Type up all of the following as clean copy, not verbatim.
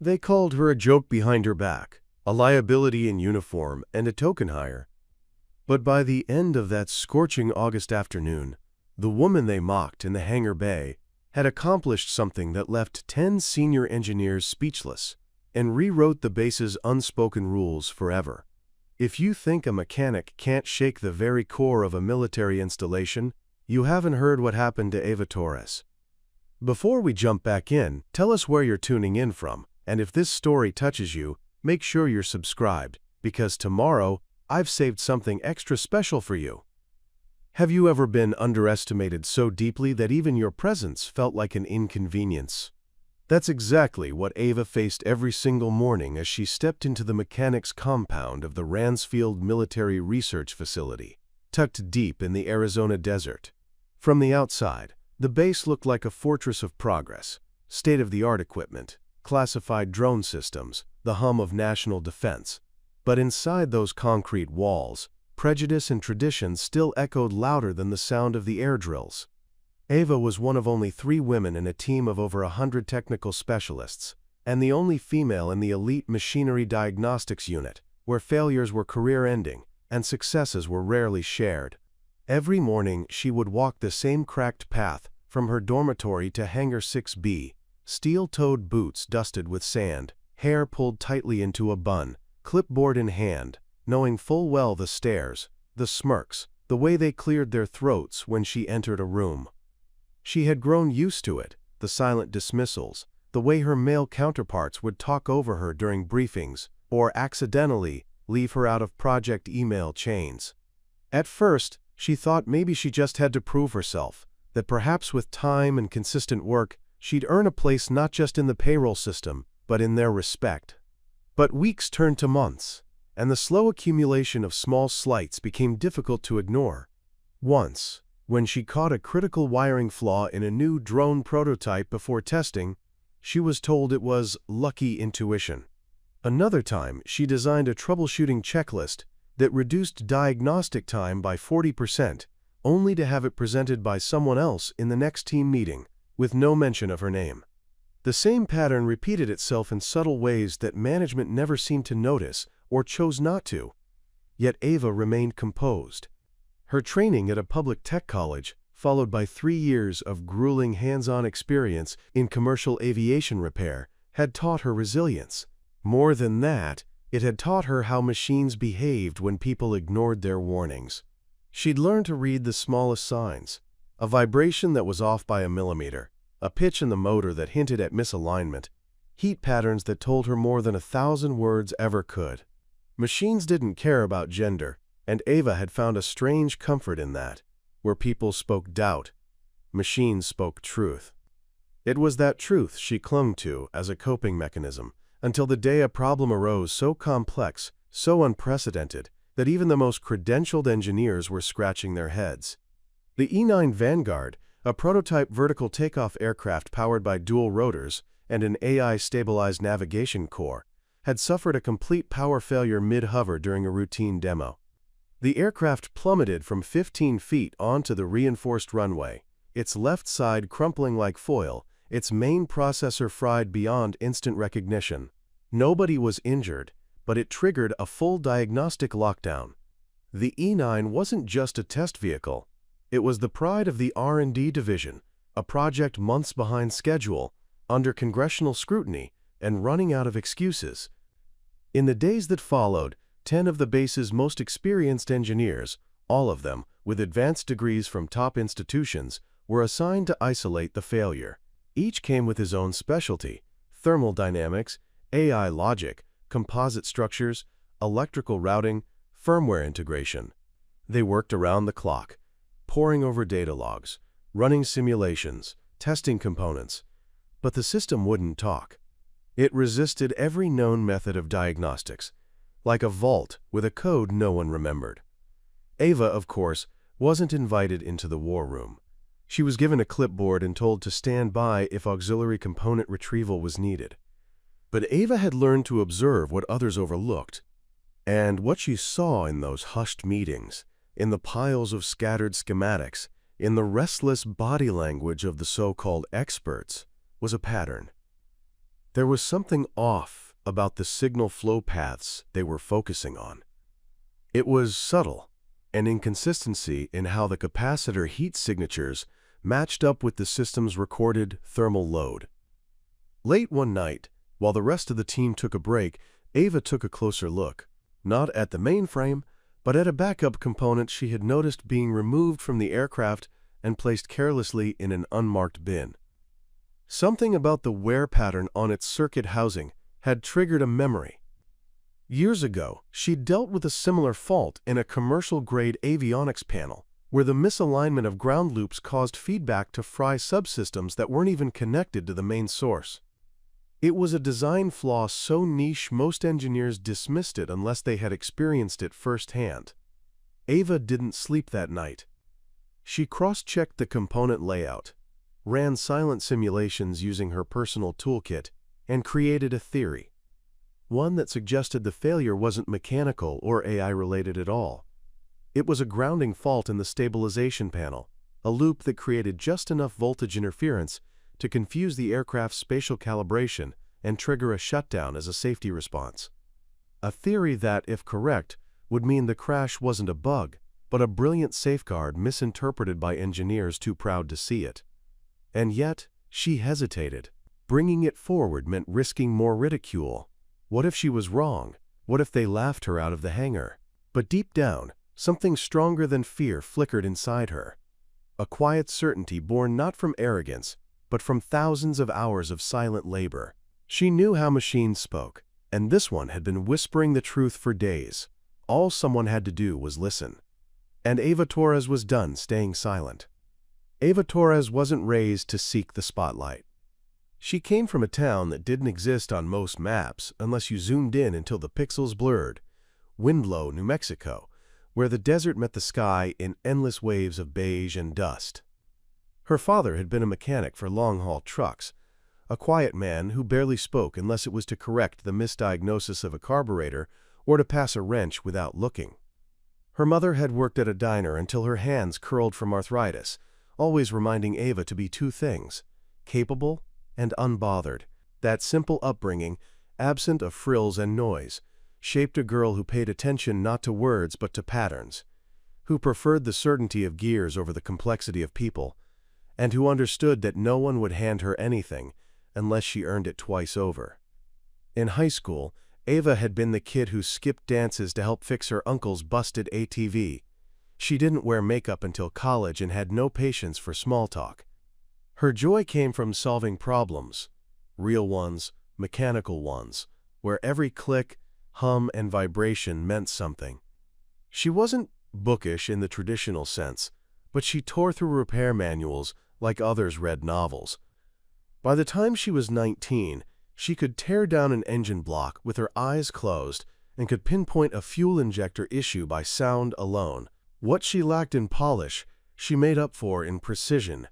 They called her a joke behind her back, a liability in uniform, and a token hire. But by the end of that scorching August afternoon, the woman they mocked in the hangar bay had accomplished something that left 10 senior engineers speechless and rewrote the base's unspoken rules forever. If you think a mechanic can't shake the very core of a military installation, you haven't heard what happened to Eva Torres. Before we jump back in, tell us where you're tuning in from, and if this story touches you, make sure you're subscribed, because tomorrow I've saved something extra special for you. Have you ever been underestimated so deeply that even your presence felt like an inconvenience? That's exactly what Eva faced every single morning as she stepped into the mechanics compound of the Ransfield Military Research Facility, tucked deep in the Arizona desert. From the outside, the base looked like a fortress of progress, state-of-the-art equipment, classified drone systems, the hum of national defense. But inside those concrete walls, prejudice and tradition still echoed louder than the sound of the air drills. Eva was one of only 3 women in a team of over 100 technical specialists, and the only female in the elite machinery diagnostics unit, where failures were career-ending and successes were rarely shared. Every morning she would walk the same cracked path from her dormitory to Hangar 6B, steel-toed boots dusted with sand, hair pulled tightly into a bun, clipboard in hand, knowing full well the stares, the smirks, the way they cleared their throats when she entered a room. She had grown used to it, the silent dismissals, the way her male counterparts would talk over her during briefings, or accidentally leave her out of project email chains. At first, she thought maybe she just had to prove herself, that perhaps with time and consistent work, she'd earn a place not just in the payroll system, but in their respect. But weeks turned to months, and the slow accumulation of small slights became difficult to ignore. Once, when she caught a critical wiring flaw in a new drone prototype before testing, she was told it was lucky intuition. Another time, she designed a troubleshooting checklist that reduced diagnostic time by 40%, only to have it presented by someone else in the next team meeting, with no mention of her name. The same pattern repeated itself in subtle ways that management never seemed to notice or chose not to. Yet Eva remained composed. Her training at a public tech college, followed by 3 years of grueling hands-on experience in commercial aviation repair, had taught her resilience. More than that, it had taught her how machines behaved when people ignored their warnings. She'd learned to read the smallest signs, a vibration that was off by a millimeter, a pitch in the motor that hinted at misalignment, heat patterns that told her more than 1,000 words ever could. Machines didn't care about gender, and Eva had found a strange comfort in that. Where people spoke doubt, machines spoke truth. It was that truth she clung to as a coping mechanism, until the day a problem arose so complex, so unprecedented, that even the most credentialed engineers were scratching their heads. The E-9 Vanguard, a prototype vertical takeoff aircraft powered by dual rotors and an AI-stabilized navigation core, had suffered a complete power failure mid-hover during a routine demo. The aircraft plummeted from 15 feet onto the reinforced runway, its left side crumpling like foil, its main processor fried beyond instant recognition. Nobody was injured, but it triggered a full diagnostic lockdown. The E-9 wasn't just a test vehicle. It was the pride of the R&D division, a project months behind schedule, under congressional scrutiny, and running out of excuses. In the days that followed, 10 of the base's most experienced engineers, all of them with advanced degrees from top institutions, were assigned to isolate the failure. Each came with his own specialty: thermal dynamics, AI logic, composite structures, electrical routing, firmware integration. They worked around the clock, poring over data logs, running simulations, testing components. But the system wouldn't talk. It resisted every known method of diagnostics, like a vault with a code no one remembered. Eva, of course, wasn't invited into the war room. She was given a clipboard and told to stand by if auxiliary component retrieval was needed. But Eva had learned to observe what others overlooked. And what she saw in those hushed meetings, in the piles of scattered schematics, in the restless body language of the so-called experts, was a pattern. There was something off about the signal flow paths they were focusing on. It was subtle, an inconsistency in how the capacitor heat signatures matched up with the system's recorded thermal load. Late one night, while the rest of the team took a break, Ava took a closer look, not at the mainframe, but at a backup component she had noticed being removed from the aircraft and placed carelessly in an unmarked bin. Something about the wear pattern on its circuit housing had triggered a memory. Years ago, she'd dealt with a similar fault in a commercial-grade avionics panel, where the misalignment of ground loops caused feedback to fry subsystems that weren't even connected to the main source. It was a design flaw so niche most engineers dismissed it unless they had experienced it firsthand. Ava didn't sleep that night. She cross-checked the component layout, ran silent simulations using her personal toolkit, and created a theory. One that suggested the failure wasn't mechanical or AI-related at all. It was a grounding fault in the stabilization panel, a loop that created just enough voltage interference to confuse the aircraft's spatial calibration and trigger a shutdown as a safety response. A theory that, if correct, would mean the crash wasn't a bug, but a brilliant safeguard misinterpreted by engineers too proud to see it. And yet, she hesitated. Bringing it forward meant risking more ridicule. What if she was wrong? What if they laughed her out of the hangar? But deep down, something stronger than fear flickered inside her. A quiet certainty born not from arrogance, but from thousands of hours of silent labor. She knew how machines spoke, and this one had been whispering the truth for days. All someone had to do was listen. And Ava Torres was done staying silent. Ava Torres wasn't raised to seek the spotlight. She came from a town that didn't exist on most maps unless you zoomed in until the pixels blurred. Windlow, New Mexico, where the desert met the sky in endless waves of beige and dust. Her father had been a mechanic for long-haul trucks, a quiet man who barely spoke unless it was to correct the misdiagnosis of a carburetor or to pass a wrench without looking. Her mother had worked at a diner until her hands curled from arthritis, always reminding Ava to be two things: capable and unbothered. That simple upbringing, absent of frills and noise, shaped a girl who paid attention not to words but to patterns, who preferred the certainty of gears over the complexity of people, and who understood that no one would hand her anything unless she earned it twice over. In high school, Ava had been the kid who skipped dances to help fix her uncle's busted ATV. She didn't wear makeup until college and had no patience for small talk. Her joy came from solving problems, real ones, mechanical ones, where every click, hum, and vibration meant something. She wasn't bookish in the traditional sense, but she tore through repair manuals like others read novels. By the time she was 19, she could tear down an engine block with her eyes closed and could pinpoint a fuel injector issue by sound alone. What she lacked in polish, she made up for in precision.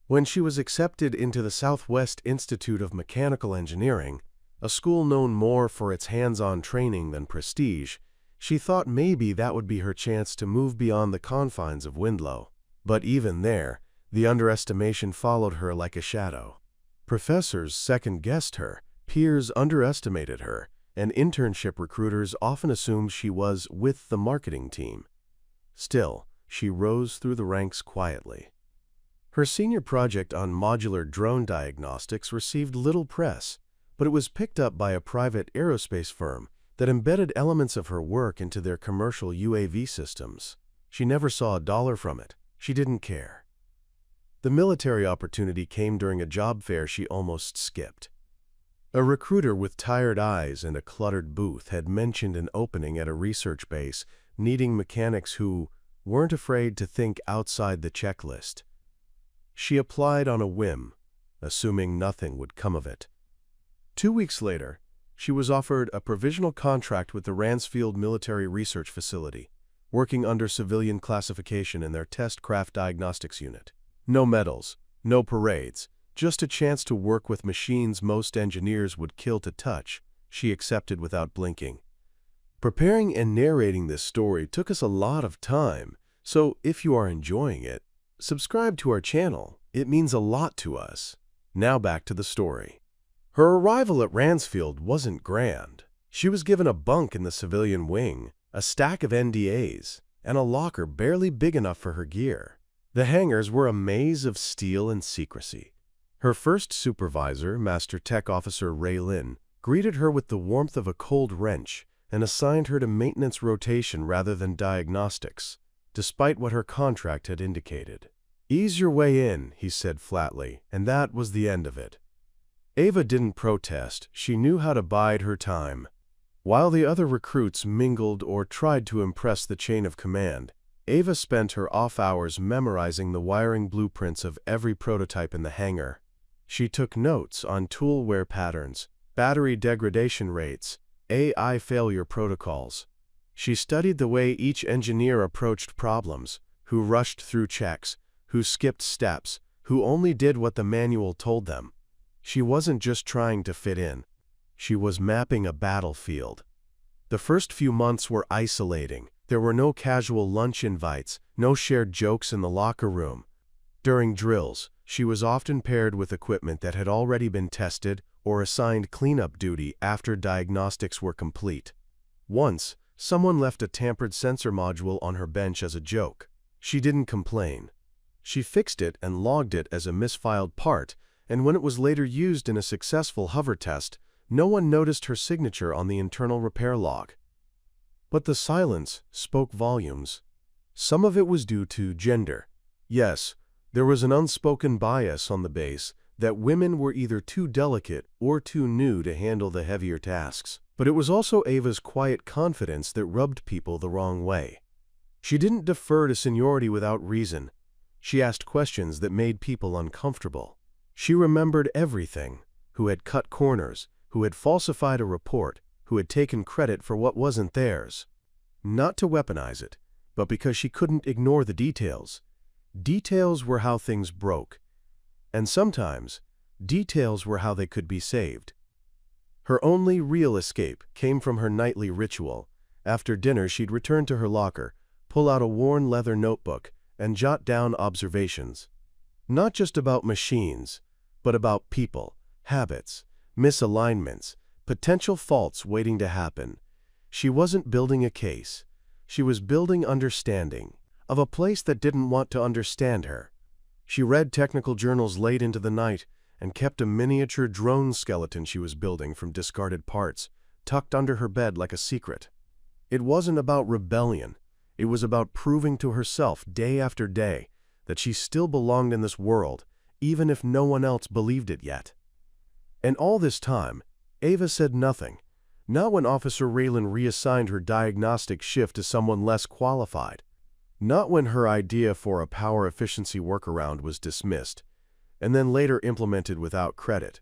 When she was accepted into the Southwest Institute of Mechanical Engineering, a school known more for its hands-on training than prestige, she thought maybe that would be her chance to move beyond the confines of Windlow. But even there, the underestimation followed her like a shadow. Professors second-guessed her, peers underestimated her, and internship recruiters often assumed she was with the marketing team. Still, she rose through the ranks quietly. Her senior project on modular drone diagnostics received little press, but it was picked up by a private aerospace firm that embedded elements of her work into their commercial UAV systems. She never saw a dollar from it. She didn't care. The military opportunity came during a job fair she almost skipped. A recruiter with tired eyes and a cluttered booth had mentioned an opening at a research base needing mechanics who weren't afraid to think outside the checklist. She applied on a whim, assuming nothing would come of it. 2 weeks later, she was offered a provisional contract with the Ransfield Military Research Facility, working under civilian classification in their test craft diagnostics unit. No medals, no parades, just a chance to work with machines most engineers would kill to touch. She accepted without blinking. Preparing and narrating this story took us a lot of time, so if you are enjoying it, subscribe to our channel. It means a lot to us. Now back to the story. Her arrival at Ransfield wasn't grand. She was given a bunk in the civilian wing, a stack of NDAs, and a locker barely big enough for her gear. The hangars were a maze of steel and secrecy. Her first supervisor, Master Tech Officer Ray Lin, greeted her with the warmth of a cold wrench and assigned her to maintenance rotation rather than diagnostics, despite what her contract had indicated. "Ease your way in," he said flatly, and that was the end of it. Ava didn't protest. She knew how to bide her time. While the other recruits mingled or tried to impress the chain of command, Ava spent her off hours memorizing the wiring blueprints of every prototype in the hangar. She took notes on tool wear patterns, battery degradation rates, AI failure protocols. She studied the way each engineer approached problems, who rushed through checks, who skipped steps, who only did what the manual told them. She wasn't just trying to fit in. She was mapping a battlefield. The first few months were isolating. There were no casual lunch invites, no shared jokes in the locker room. During drills, she was often paired with equipment that had already been tested or assigned cleanup duty after diagnostics were complete. Once, someone left a tampered sensor module on her bench as a joke. She didn't complain. She fixed it and logged it as a misfiled part, and when it was later used in a successful hover test, no one noticed her signature on the internal repair log. But the silence spoke volumes. Some of it was due to gender. Yes, there was an unspoken bias on the base that women were either too delicate or too new to handle the heavier tasks. But it was also Ava's quiet confidence that rubbed people the wrong way. She didn't defer to seniority without reason. She asked questions that made people uncomfortable. She remembered everything: who had cut corners, who had falsified a report, who had taken credit for what wasn't theirs. Not to weaponize it, but because she couldn't ignore the details. Details were how things broke. And sometimes, details were how they could be saved. Her only real escape came from her nightly ritual. After dinner, she'd return to her locker, pull out a worn leather notebook, and jot down observations. Not just about machines, but about people, habits, misalignments, potential faults waiting to happen. She wasn't building a case. She was building understanding of a place that didn't want to understand her. She read technical journals late into the night and kept a miniature drone skeleton she was building from discarded parts, tucked under her bed like a secret. It wasn't about rebellion. It was about proving to herself day after day that she still belonged in this world, even if no one else believed it yet. And all this time, Ava said nothing. Not when Officer Raylan reassigned her diagnostic shift to someone less qualified. Not when her idea for a power efficiency workaround was dismissed, and then later implemented without credit.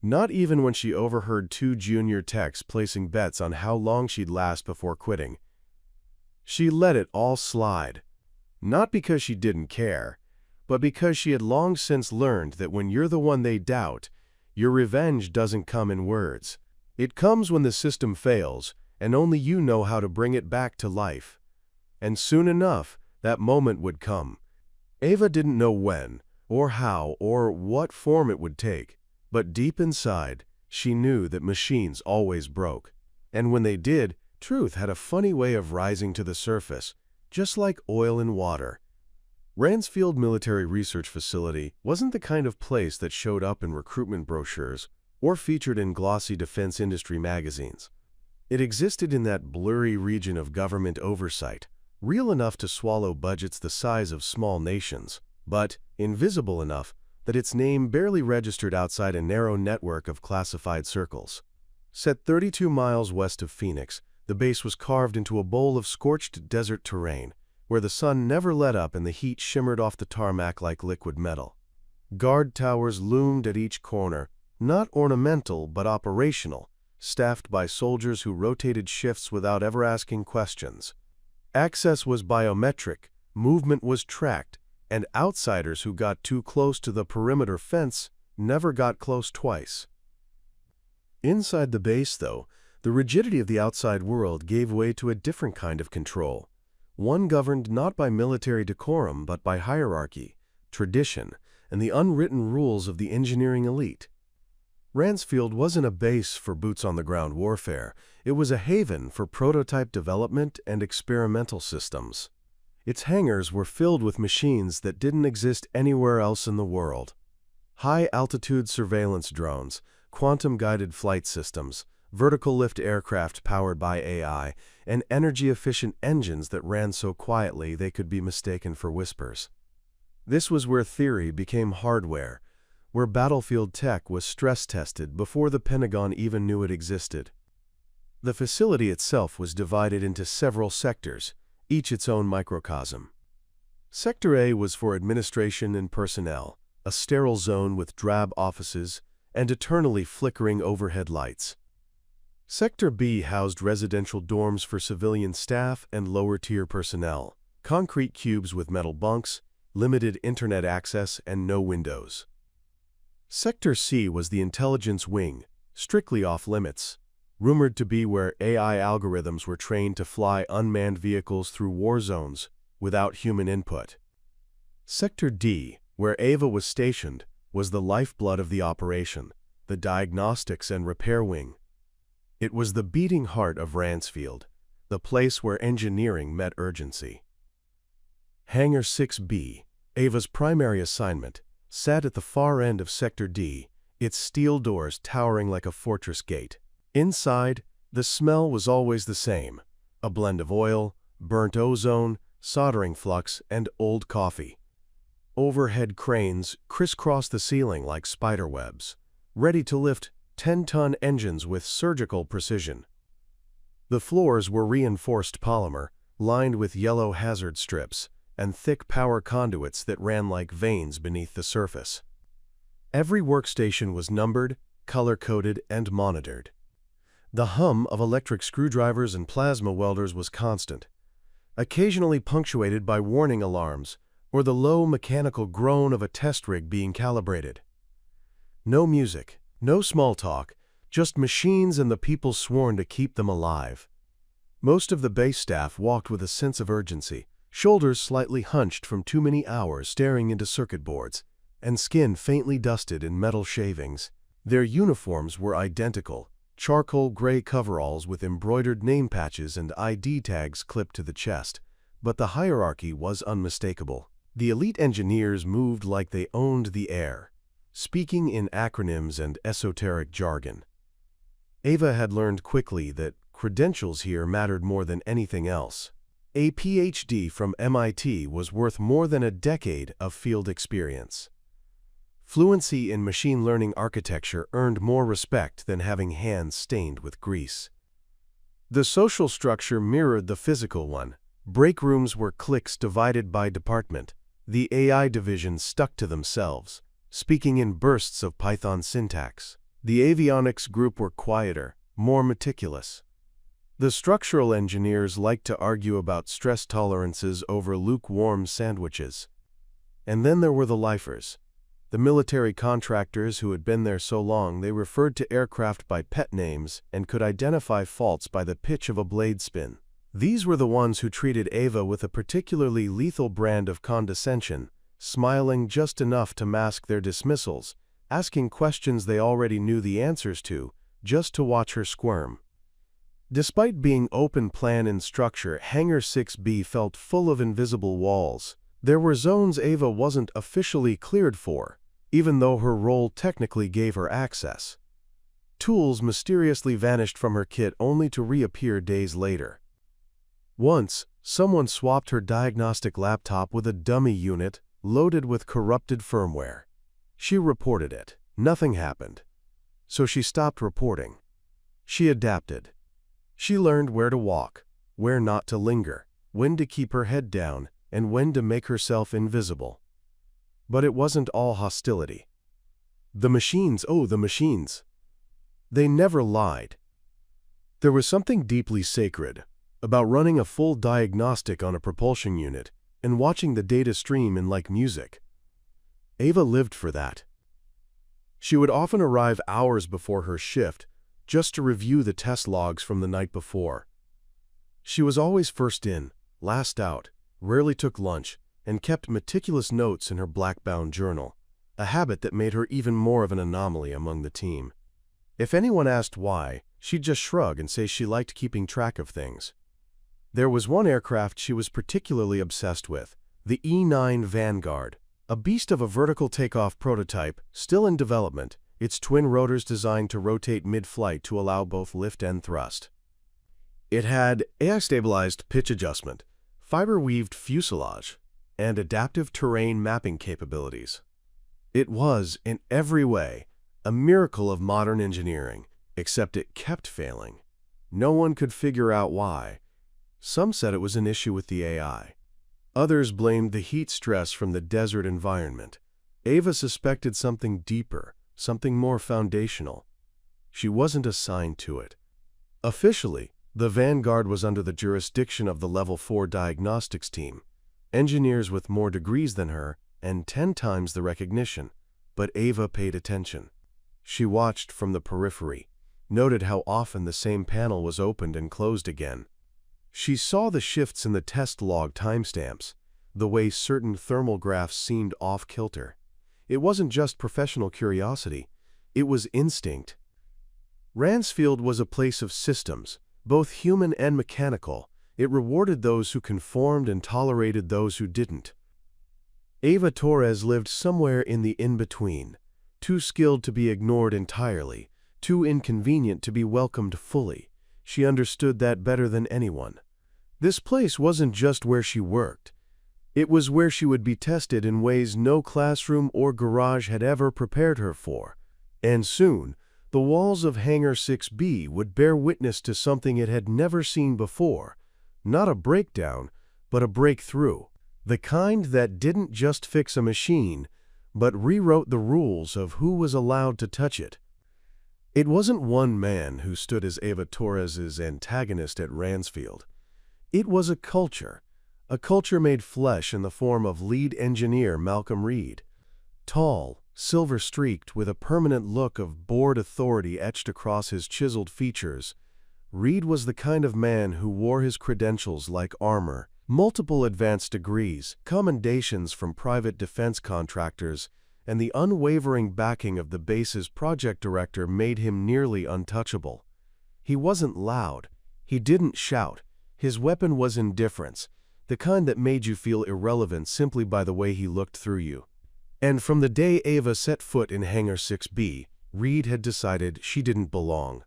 Not even when she overheard two junior techs placing bets on how long she'd last before quitting. She let it all slide. Not because she didn't care, but because she had long since learned that when you're the one they doubt, your revenge doesn't come in words. It comes when the system fails, and only you know how to bring it back to life. And soon enough, that moment would come. Ava didn't know when, or how, or what form it would take, but deep inside, she knew that machines always broke. And when they did, truth had a funny way of rising to the surface, just like oil in water. Ransfield Military Research Facility wasn't the kind of place that showed up in recruitment brochures or featured in glossy defense industry magazines. It existed in that blurry region of government oversight, real enough to swallow budgets the size of small nations, but invisible enough that its name barely registered outside a narrow network of classified circles. Set 32 miles west of Phoenix, the base was carved into a bowl of scorched desert terrain, where the sun never let up and the heat shimmered off the tarmac like liquid metal. Guard towers loomed at each corner, not ornamental but operational, staffed by soldiers who rotated shifts without ever asking questions. Access was biometric, movement was tracked, and outsiders who got too close to the perimeter fence never got close twice. Inside the base, though, the rigidity of the outside world gave way to a different kind of control, one governed not by military decorum but by hierarchy, tradition, and the unwritten rules of the engineering elite. Ransfield wasn't a base for boots-on-the-ground warfare. It was a haven for prototype development and experimental systems. Its hangars were filled with machines that didn't exist anywhere else in the world. High-altitude surveillance drones, quantum-guided flight systems, vertical-lift aircraft powered by AI, and energy-efficient engines that ran so quietly they could be mistaken for whispers. This was where theory became hardware, where battlefield tech was stress-tested before the Pentagon even knew it existed. The facility itself was divided into several sectors, each its own microcosm. Sector A was for administration and personnel, a sterile zone with drab offices and eternally flickering overhead lights. Sector B housed residential dorms for civilian staff and lower-tier personnel, concrete cubes with metal bunks, limited internet access, and no windows. Sector C was the intelligence wing, strictly off-limits, rumored to be where AI algorithms were trained to fly unmanned vehicles through war zones without human input. Sector D, where Ava was stationed, was the lifeblood of the operation, the diagnostics and repair wing. It was the beating heart of Ransfield, the place where engineering met urgency. Hangar 6B, Ava's primary assignment, sat at the far end of Sector D, its steel doors towering like a fortress gate. Inside, the smell was always the same, a blend of oil, burnt ozone, soldering flux, and old coffee. Overhead cranes crisscrossed the ceiling like spider webs, ready to lift 10-ton engines with surgical precision. The floors were reinforced polymer, lined with yellow hazard strips, and thick power conduits that ran like veins beneath the surface. Every workstation was numbered, color-coded, and monitored. The hum of electric screwdrivers and plasma welders was constant, occasionally punctuated by warning alarms or the low mechanical groan of a test rig being calibrated. No music, no small talk, just machines and the people sworn to keep them alive. Most of the base staff walked with a sense of urgency, shoulders slightly hunched from too many hours staring into circuit boards, and skin faintly dusted in metal shavings. Their uniforms were identical, charcoal gray coveralls with embroidered name patches and ID tags clipped to the chest, but the hierarchy was unmistakable. The elite engineers moved like they owned the air, speaking in acronyms and esoteric jargon. Ava had learned quickly that credentials here mattered more than anything else. A PhD from MIT was worth more than a decade of field experience. Fluency in machine learning architecture earned more respect than having hands stained with grease. The social structure mirrored the physical one. Break rooms were cliques divided by department. The AI division stuck to themselves, speaking in bursts of Python syntax. The avionics group were quieter, more meticulous. The structural engineers liked to argue about stress tolerances over lukewarm sandwiches. And then there were the lifers, the military contractors who had been there so long they referred to aircraft by pet names and could identify faults by the pitch of a blade spin. These were the ones who treated Ava with a particularly lethal brand of condescension, smiling just enough to mask their dismissals, asking questions they already knew the answers to, just to watch her squirm. Despite being open plan in structure, Hangar 6B felt full of invisible walls. There were zones Ava wasn't officially cleared for, even though her role technically gave her access. Tools mysteriously vanished from her kit only to reappear days later. Once, someone swapped her diagnostic laptop with a dummy unit loaded with corrupted firmware. She reported it. Nothing happened. So she stopped reporting. She adapted. She learned where to walk, where not to linger, when to keep her head down, and when to make herself invisible. But it wasn't all hostility. The machines, oh, the machines. They never lied. There was something deeply sacred about running a full diagnostic on a propulsion unit and watching the data stream in like music. Ava lived for that. She would often arrive hours before her shift just to review the test logs from the night before. She was always first in, last out, rarely took lunch, and kept meticulous notes in her black-bound journal, a habit that made her even more of an anomaly among the team. If anyone asked why, she'd just shrug and say she liked keeping track of things. There was one aircraft she was particularly obsessed with, the E-9 Vanguard, a beast of a vertical takeoff prototype, still in development, its twin rotors designed to rotate mid-flight to allow both lift and thrust. It had AI-stabilized pitch adjustment, fiber-weaved fuselage, and adaptive terrain mapping capabilities. It was, in every way, a miracle of modern engineering, except it kept failing. No one could figure out why. Some said it was an issue with the AI. Others blamed the heat stress from the desert environment. Ava suspected something deeper, something more foundational. She wasn't assigned to it. Officially, the Vanguard was under the jurisdiction of the Level 4 diagnostics team, engineers with more degrees than her and 10 times the recognition. But Ava paid attention. She watched from the periphery, noted how often the same panel was opened and closed again. She saw the shifts in the test log timestamps, the way certain thermal graphs seemed off-kilter. It wasn't just professional curiosity, it was instinct. Ransfield was a place of systems, both human and mechanical. It rewarded those who conformed and tolerated those who didn't. Ava Torres lived somewhere in the in-between, too skilled to be ignored entirely, too inconvenient to be welcomed fully. She understood that better than anyone. This place wasn't just where she worked. It was where she would be tested in ways no classroom or garage had ever prepared her for. And soon, the walls of Hangar 6B would bear witness to something it had never seen before. Not a breakdown, but a breakthrough. The kind that didn't just fix a machine, but rewrote the rules of who was allowed to touch it. It wasn't one man who stood as Ava Torres's antagonist at Ransfield. It was a culture made flesh in the form of lead engineer Malcolm Reed. Tall, silver-streaked, with a permanent look of bored authority etched across his chiseled features, Reed was the kind of man who wore his credentials like armor. Multiple advanced degrees, commendations from private defense contractors, and the unwavering backing of the base's project director made him nearly untouchable. He wasn't loud. He didn't shout. His weapon was indifference, the kind that made you feel irrelevant simply by the way he looked through you. And from the day Ava set foot in Hangar 6B, Reed had decided she didn't belong.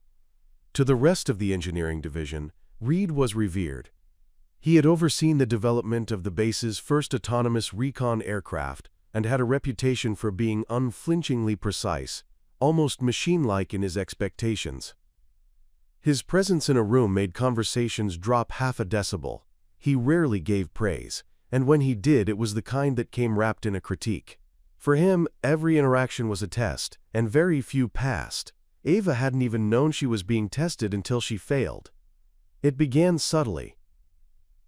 To the rest of the engineering division, Reed was revered. He had overseen the development of the base's first autonomous recon aircraft and had a reputation for being unflinchingly precise, almost machine-like in his expectations. His presence in a room made conversations drop half a decibel. He rarely gave praise, and when he did, it was the kind that came wrapped in a critique. For him, every interaction was a test, and very few passed. Ava hadn't even known she was being tested until she failed. It began subtly.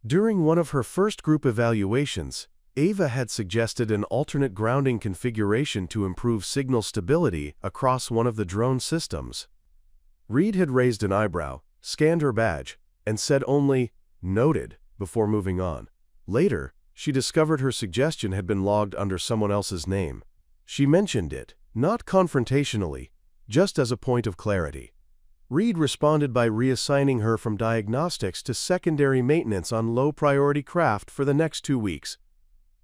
During one of her first group evaluations, Ava had suggested an alternate grounding configuration to improve signal stability across one of the drone systems. Reed had raised an eyebrow, scanned her badge, and said only, "Noted," before moving on. Later, she discovered her suggestion had been logged under someone else's name. She mentioned it, not confrontationally, just as a point of clarity. Reed responded by reassigning her from diagnostics to secondary maintenance on low-priority craft for the next 2 weeks.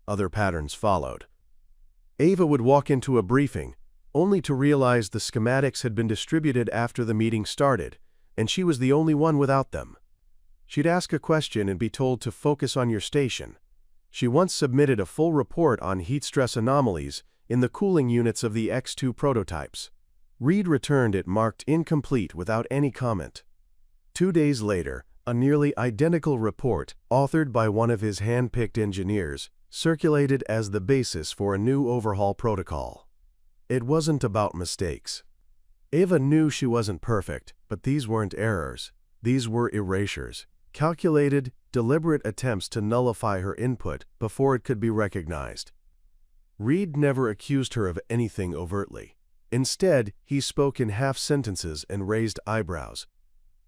Other patterns followed. Ava would walk into a briefing, only to realize the schematics had been distributed after the meeting started, and she was the only one without them. She'd ask a question and be told to focus on your station. She once submitted a full report on heat stress anomalies in the cooling units of the X2 prototypes. Reed returned it marked incomplete without any comment. 2 days later, a nearly identical report, authored by one of his hand-picked engineers, circulated as the basis for a new overhaul protocol. It wasn't about mistakes. Ava knew she wasn't perfect, but these weren't errors. These were erasures, calculated, deliberate attempts to nullify her input before it could be recognized. Reed never accused her of anything overtly. Instead, he spoke in half-sentences and raised eyebrows.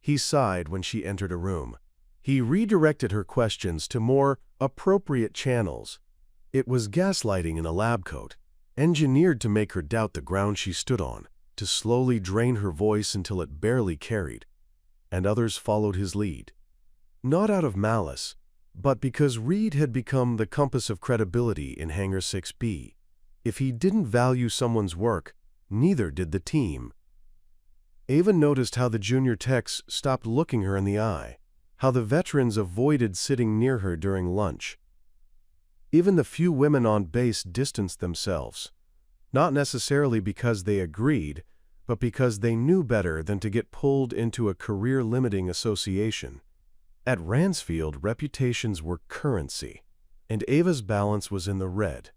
He sighed when she entered a room. He redirected her questions to more appropriate channels. It was gaslighting in a lab coat, engineered to make her doubt the ground she stood on. to slowly drain her voice until it barely carried, and others followed his lead. Not out of malice, but because Reed had become the compass of credibility in Hangar 6B. If he didn't value someone's work, neither did the team. Ava noticed how the junior techs stopped looking her in the eye, how the veterans avoided sitting near her during lunch. Even the few women on base distanced themselves, not necessarily because they agreed, but because they knew better than to get pulled into a career-limiting association. At Ransfield, reputations were currency, and Ava's balance was in the red.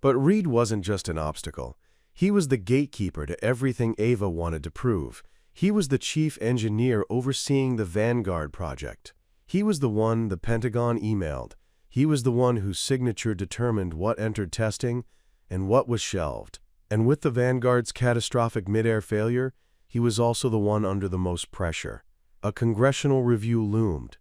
But Reed wasn't just an obstacle. He was the gatekeeper to everything Ava wanted to prove. He was the chief engineer overseeing the Vanguard project. He was the one the Pentagon emailed. He was the one whose signature determined what entered testing and what was shelved. And with the Vanguard's catastrophic mid-air failure, he was also the one under the most pressure. A congressional review loomed.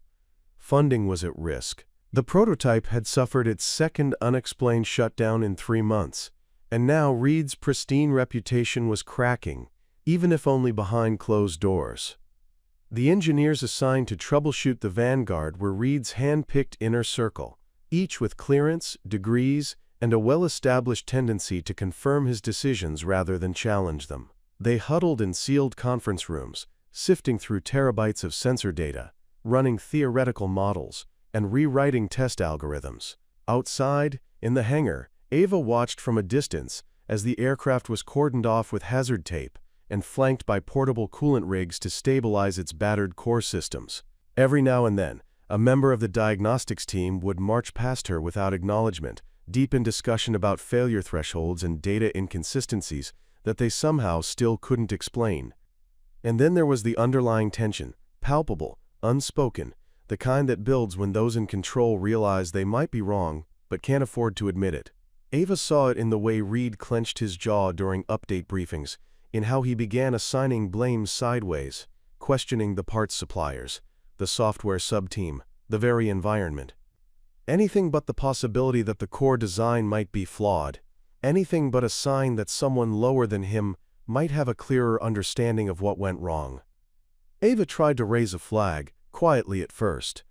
Funding was at risk. The prototype had suffered its second unexplained shutdown in 3 months, and now Reed's pristine reputation was cracking, even if only behind closed doors. The engineers assigned to troubleshoot the Vanguard were Reed's hand-picked inner circle, each with clearance, degrees, and a well-established tendency to confirm his decisions rather than challenge them. They huddled in sealed conference rooms, sifting through terabytes of sensor data, running theoretical models, and rewriting test algorithms. Outside, in the hangar, Ava watched from a distance as the aircraft was cordoned off with hazard tape and flanked by portable coolant rigs to stabilize its battered core systems. Every now and then, a member of the diagnostics team would march past her without acknowledgement, deep in discussion about failure thresholds and data inconsistencies that they somehow still couldn't explain. And then there was the underlying tension, palpable, unspoken, the kind that builds when those in control realize they might be wrong but can't afford to admit it. Ava saw it in the way Reed clenched his jaw during update briefings, in how he began assigning blame sideways, questioning the parts suppliers, the software subteam, the very environment. Anything but the possibility that the core design might be flawed, anything but a sign that someone lower than him might have a clearer understanding of what went wrong. Ava tried to raise a flag, quietly at first.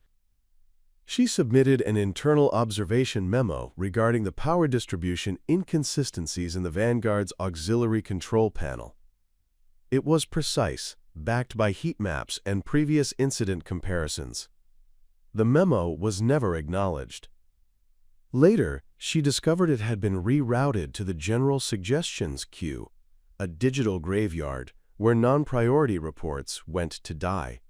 She submitted an internal observation memo regarding the power distribution inconsistencies in the Vanguard's auxiliary control panel. It was precise, backed by heat maps and previous incident comparisons. The memo was never acknowledged. Later, she discovered it had been rerouted to the General Suggestions queue, a digital graveyard where non-priority reports went to die.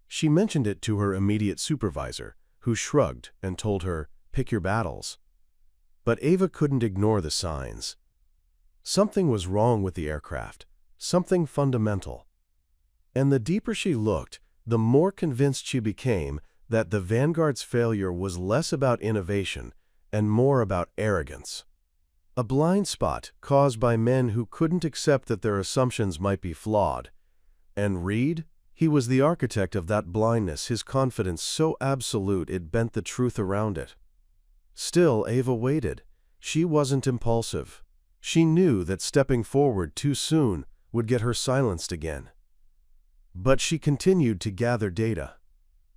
She mentioned it to her immediate supervisor, who shrugged and told her, "Pick your battles." But Ava couldn't ignore the signs. Something was wrong with the aircraft, something fundamental. And the deeper she looked, the more convinced she became that the Vanguard's failure was less about innovation and more about arrogance. A blind spot caused by men who couldn't accept that their assumptions might be flawed. And Reed? He was the architect of that blindness, his confidence so absolute it bent the truth around it. Still, Ava waited. She wasn't impulsive. She knew that stepping forward too soon would get her silenced again. But she continued to gather data.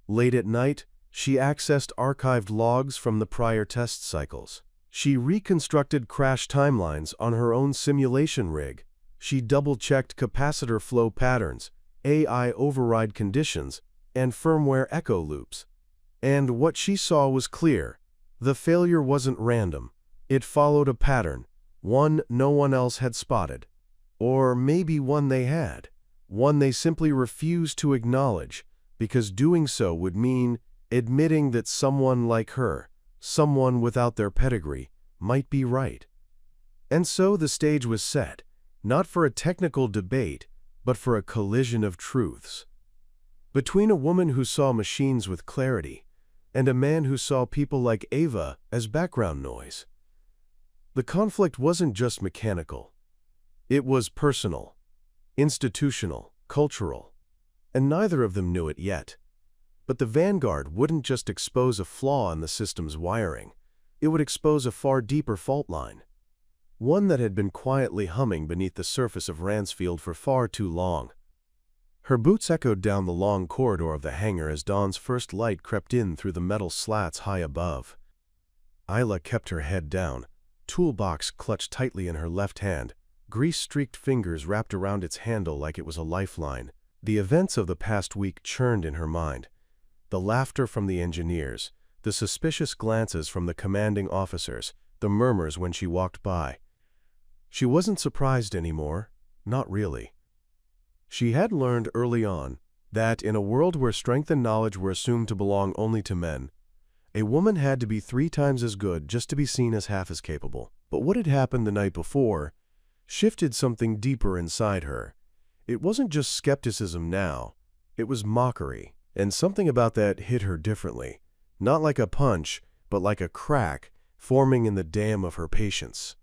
Late at night, she accessed archived logs from the prior test cycles. She reconstructed crash timelines on her own simulation rig. She double-checked capacitor flow patterns, AI override conditions, and firmware echo loops. And what she saw was clear. The failure wasn't random. It followed a pattern, one no one else had spotted. Or maybe one they had, one they simply refused to acknowledge, because doing so would mean admitting that someone like her, someone without their pedigree, might be right. And so the stage was set, not for a technical debate, but for a collision of truths. Between a woman who saw machines with clarity and a man who saw people like Ava as background noise. The conflict wasn't just mechanical. It was personal, institutional, cultural, and neither of them knew it yet. But the Vanguard wouldn't just expose a flaw in the system's wiring. It would expose a far deeper fault line. one that had been quietly humming beneath the surface of Ransfield for far too long. Her boots echoed down the long corridor of the hangar as dawn's first light crept in through the metal slats high above. Isla kept her head down, toolbox clutched tightly in her left hand, grease-streaked fingers wrapped around its handle like it was a lifeline. The events of the past week churned in her mind. The laughter from the engineers, the suspicious glances from the commanding officers, the murmurs when she walked by. She wasn't surprised anymore, not really. She had learned early on that in a world where strength and knowledge were assumed to belong only to men, a woman had to be 3 times as good just to be seen as half as capable. But what had happened the night before shifted something deeper inside her. It wasn't just skepticism now, it was mockery, and something about that hit her differently, not like a punch, but like a crack forming in the dam of her patience.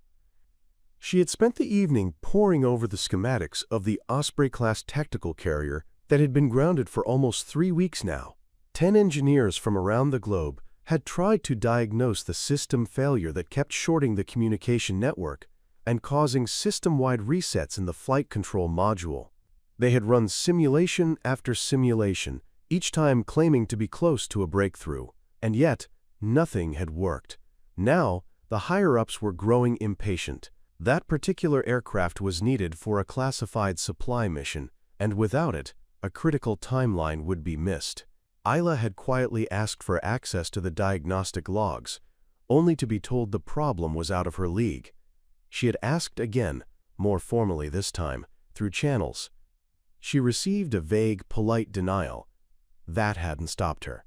She had spent the evening poring over the schematics of the Osprey-class tactical carrier that had been grounded for almost 3 weeks now. 10 engineers from around the globe had tried to diagnose the system failure that kept shorting the communication network and causing system-wide resets in the flight control module. They had run simulation after simulation, each time claiming to be close to a breakthrough, and yet nothing had worked. Now, the higher-ups were growing impatient. That particular aircraft was needed for a classified supply mission, and without it, a critical timeline would be missed. Isla had quietly asked for access to the diagnostic logs, only to be told the problem was out of her league. She had asked again, more formally this time, through channels. She received a vague, polite denial. That hadn't stopped her.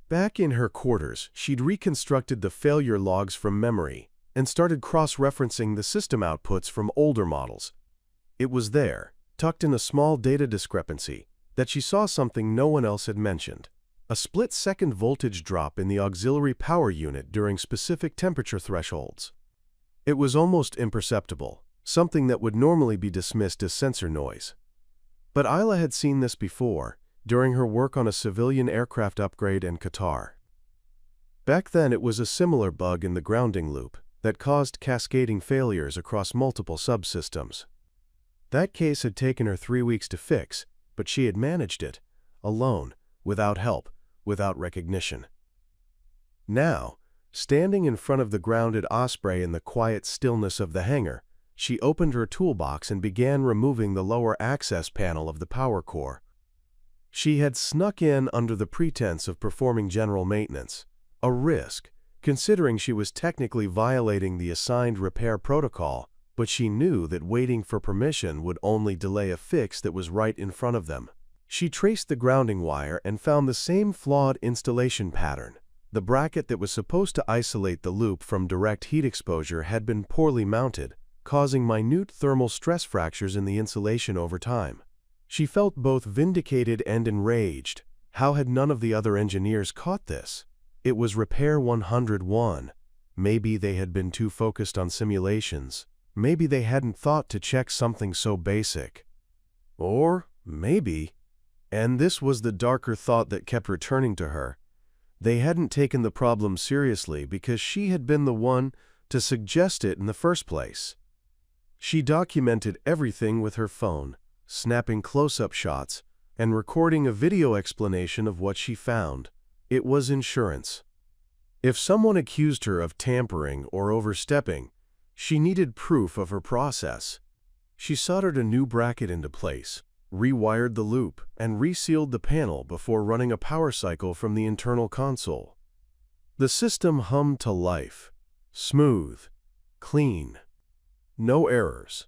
Back in her quarters, she'd reconstructed the failure logs from memory and started cross-referencing the system outputs from older models. It was there, tucked in a small data discrepancy, that she saw something no one else had mentioned: a split-second voltage drop in the auxiliary power unit during specific temperature thresholds. It was almost imperceptible, something that would normally be dismissed as sensor noise. But Isla had seen this before, during her work on a civilian aircraft upgrade in Qatar. Back then it was a similar bug in the grounding loop that caused cascading failures across multiple subsystems. That case had taken her 3 weeks to fix, but she had managed it, alone, without help, without recognition. Now, standing in front of the grounded Osprey in the quiet stillness of the hangar, she opened her toolbox and began removing the lower access panel of the power core. She had snuck in under the pretense of performing general maintenance, a risk, considering she was technically violating the assigned repair protocol, but she knew that waiting for permission would only delay a fix that was right in front of them. She traced the grounding wire and found the same flawed installation pattern. The bracket that was supposed to isolate the loop from direct heat exposure had been poorly mounted, causing minute thermal stress fractures in the insulation over time. She felt both vindicated and enraged. How had none of the other engineers caught this? It was Repair 101. Maybe they had been too focused on simulations. Maybe they hadn't thought to check something so basic. Or maybe, and this was the darker thought that kept returning to her, they hadn't taken the problem seriously because she had been the one to suggest it in the first place. She documented everything with her phone, snapping close-up shots and recording a video explanation of what she found. It was insurance. If someone accused her of tampering or overstepping, she needed proof of her process. She soldered a new bracket into place, rewired the loop, and resealed the panel before running a power cycle from the internal console. The system hummed to life, smooth, clean, no errors.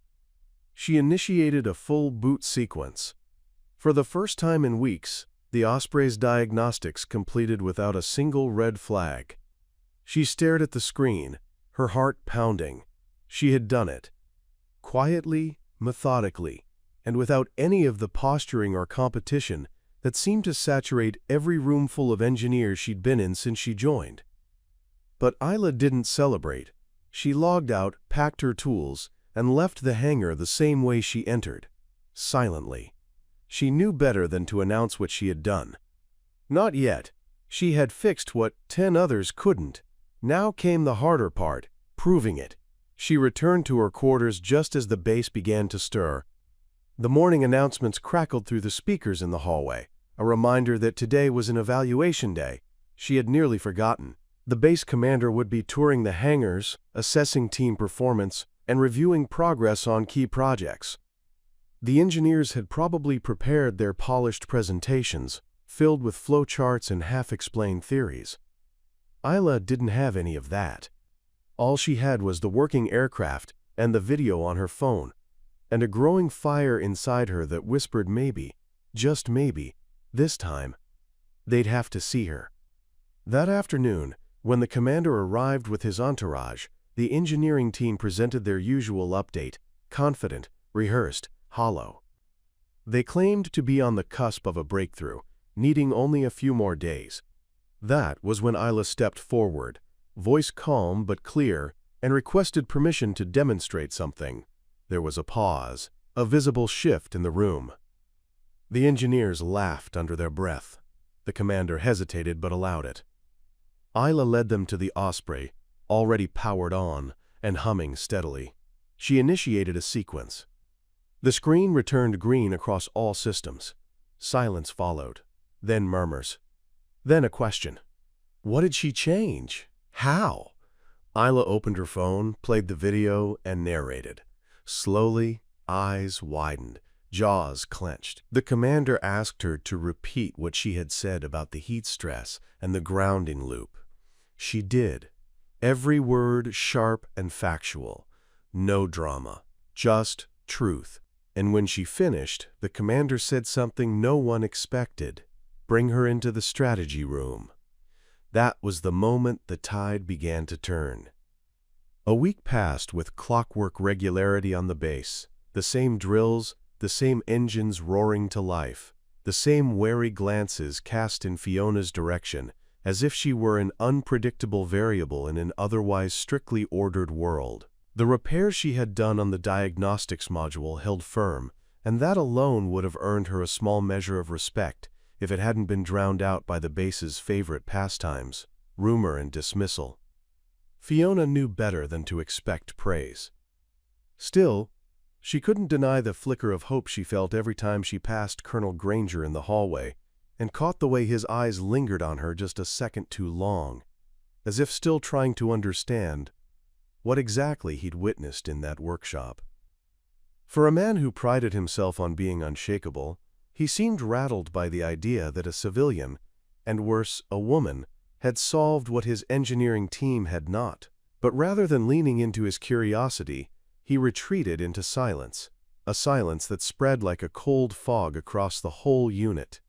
She initiated a full boot sequence. For the first time in weeks, the Osprey's diagnostics completed without a single red flag. She stared at the screen, her heart pounding. She had done it. Quietly, methodically, and without any of the posturing or competition that seemed to saturate every roomful of engineers she'd been in since she joined. But Isla didn't celebrate. She logged out, packed her tools, and left the hangar the same way she entered, silently. She knew better than to announce what she had done. Not yet. She had fixed what 10 others couldn't. Now came the harder part, proving it. She returned to her quarters just as the base began to stir. The morning announcements crackled through the speakers in the hallway, a reminder that today was an evaluation day. She had nearly forgotten. The base commander would be touring the hangars, assessing team performance, and reviewing progress on key projects. The engineers had probably prepared their polished presentations, filled with flowcharts and half-explained theories. Isla didn't have any of that. All she had was the working aircraft and the video on her phone, and a growing fire inside her that whispered maybe, just maybe, this time, they'd have to see her. That afternoon, when the commander arrived with his entourage, the engineering team presented their usual update, confident, rehearsed, hollow. They claimed to be on the cusp of a breakthrough, needing only a few more days. That was when Isla stepped forward, voice calm but clear, and requested permission to demonstrate something. There was a pause, a visible shift in the room. The engineers laughed under their breath. The commander hesitated but allowed it. Isla led them to the Osprey, already powered on and humming steadily. She initiated a sequence. The screen returned green across all systems. Silence followed, then murmurs. Then a question. What did she change? How? Isla opened her phone, played the video, and narrated. Slowly, eyes widened, jaws clenched. The commander asked her to repeat what she had said about the heat stress and the grounding loop. She did. Every word sharp and factual. No drama. Just truth. And when she finished, the commander said something no one expected. Bring her into the strategy room. That was the moment the tide began to turn. A week passed with clockwork regularity on the base, the same drills, the same engines roaring to life, the same wary glances cast in Fiona's direction, as if she were an unpredictable variable in an otherwise strictly ordered world. The repairs she had done on the diagnostics module held firm, and that alone would have earned her a small measure of respect if it hadn't been drowned out by the base's favorite pastimes, rumor and dismissal. Fiona knew better than to expect praise. Still, she couldn't deny the flicker of hope she felt every time she passed Colonel Granger in the hallway and caught the way his eyes lingered on her just a second too long, as if still trying to understand what exactly he'd witnessed in that workshop. For a man who prided himself on being unshakable, he seemed rattled by the idea that a civilian, and worse, a woman, had solved what his engineering team had not. But rather than leaning into his curiosity, he retreated into silence, a silence that spread like a cold fog across the whole unit.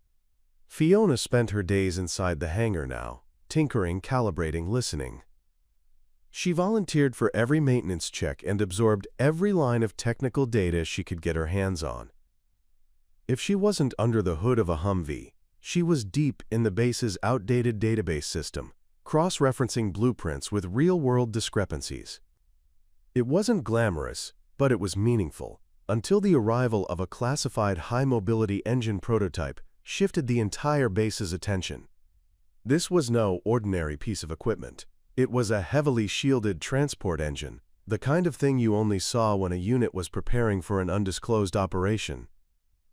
Fiona spent her days inside the hangar now, tinkering, calibrating, listening. She volunteered for every maintenance check and absorbed every line of technical data she could get her hands on. If she wasn't under the hood of a Humvee, she was deep in the base's outdated database system, cross-referencing blueprints with real-world discrepancies. It wasn't glamorous, but it was meaningful, until the arrival of a classified high-mobility engine prototype shifted the entire base's attention. This was no ordinary piece of equipment. It was a heavily shielded transport engine, the kind of thing you only saw when a unit was preparing for an undisclosed operation.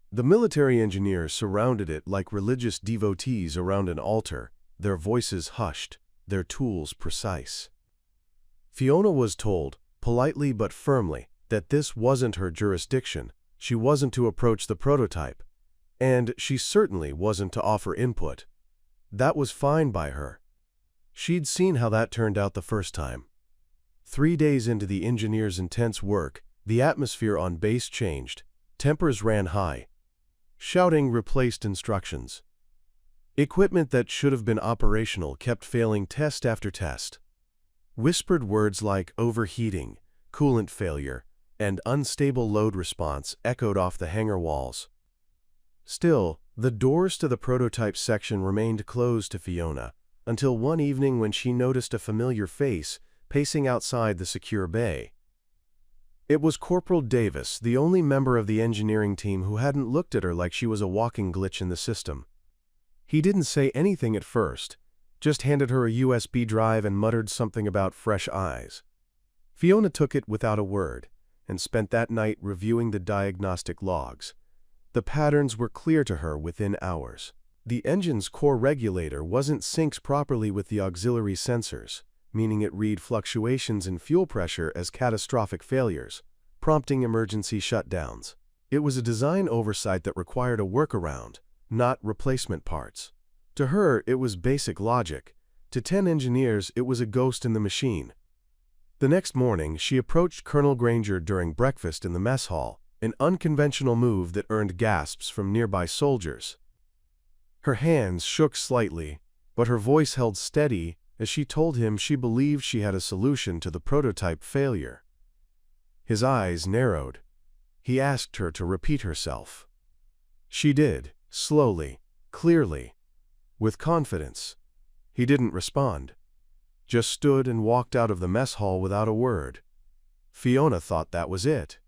The military engineers surrounded it like religious devotees around an altar, their voices hushed, their tools precise. Fiona was told, politely but firmly, that this wasn't her jurisdiction. She wasn't to approach the prototype, and she certainly wasn't to offer input. That was fine by her. She'd seen how that turned out the first time. 3 days into the engineers' intense work, the atmosphere on base changed. Tempers ran high. Shouting replaced instructions. Equipment that should have been operational kept failing test after test. Whispered words like overheating, coolant failure, and unstable load response echoed off the hangar walls. Still, the doors to the prototype section remained closed to Fiona, until one evening when she noticed a familiar face pacing outside the secure bay. It was Corporal Davis, the only member of the engineering team who hadn't looked at her like she was a walking glitch in the system. He didn't say anything at first, just handed her a USB drive and muttered something about fresh eyes. Fiona took it without a word and spent that night reviewing the diagnostic logs. The patterns were clear to her within hours. The engine's core regulator wasn't synced properly with the auxiliary sensors, meaning it read fluctuations in fuel pressure as catastrophic failures, prompting emergency shutdowns. It was a design oversight that required a workaround, not replacement parts. To her, it was basic logic. To 10 engineers, it was a ghost in the machine. The next morning, she approached Colonel Granger during breakfast in the mess hall, an unconventional move that earned gasps from nearby soldiers. Her hands shook slightly, but her voice held steady as she told him she believed she had a solution to the prototype failure. His eyes narrowed. He asked her to repeat herself. She did, slowly, clearly, with confidence. He didn't respond, just stood and walked out of the mess hall without a word. Fiona thought that was it.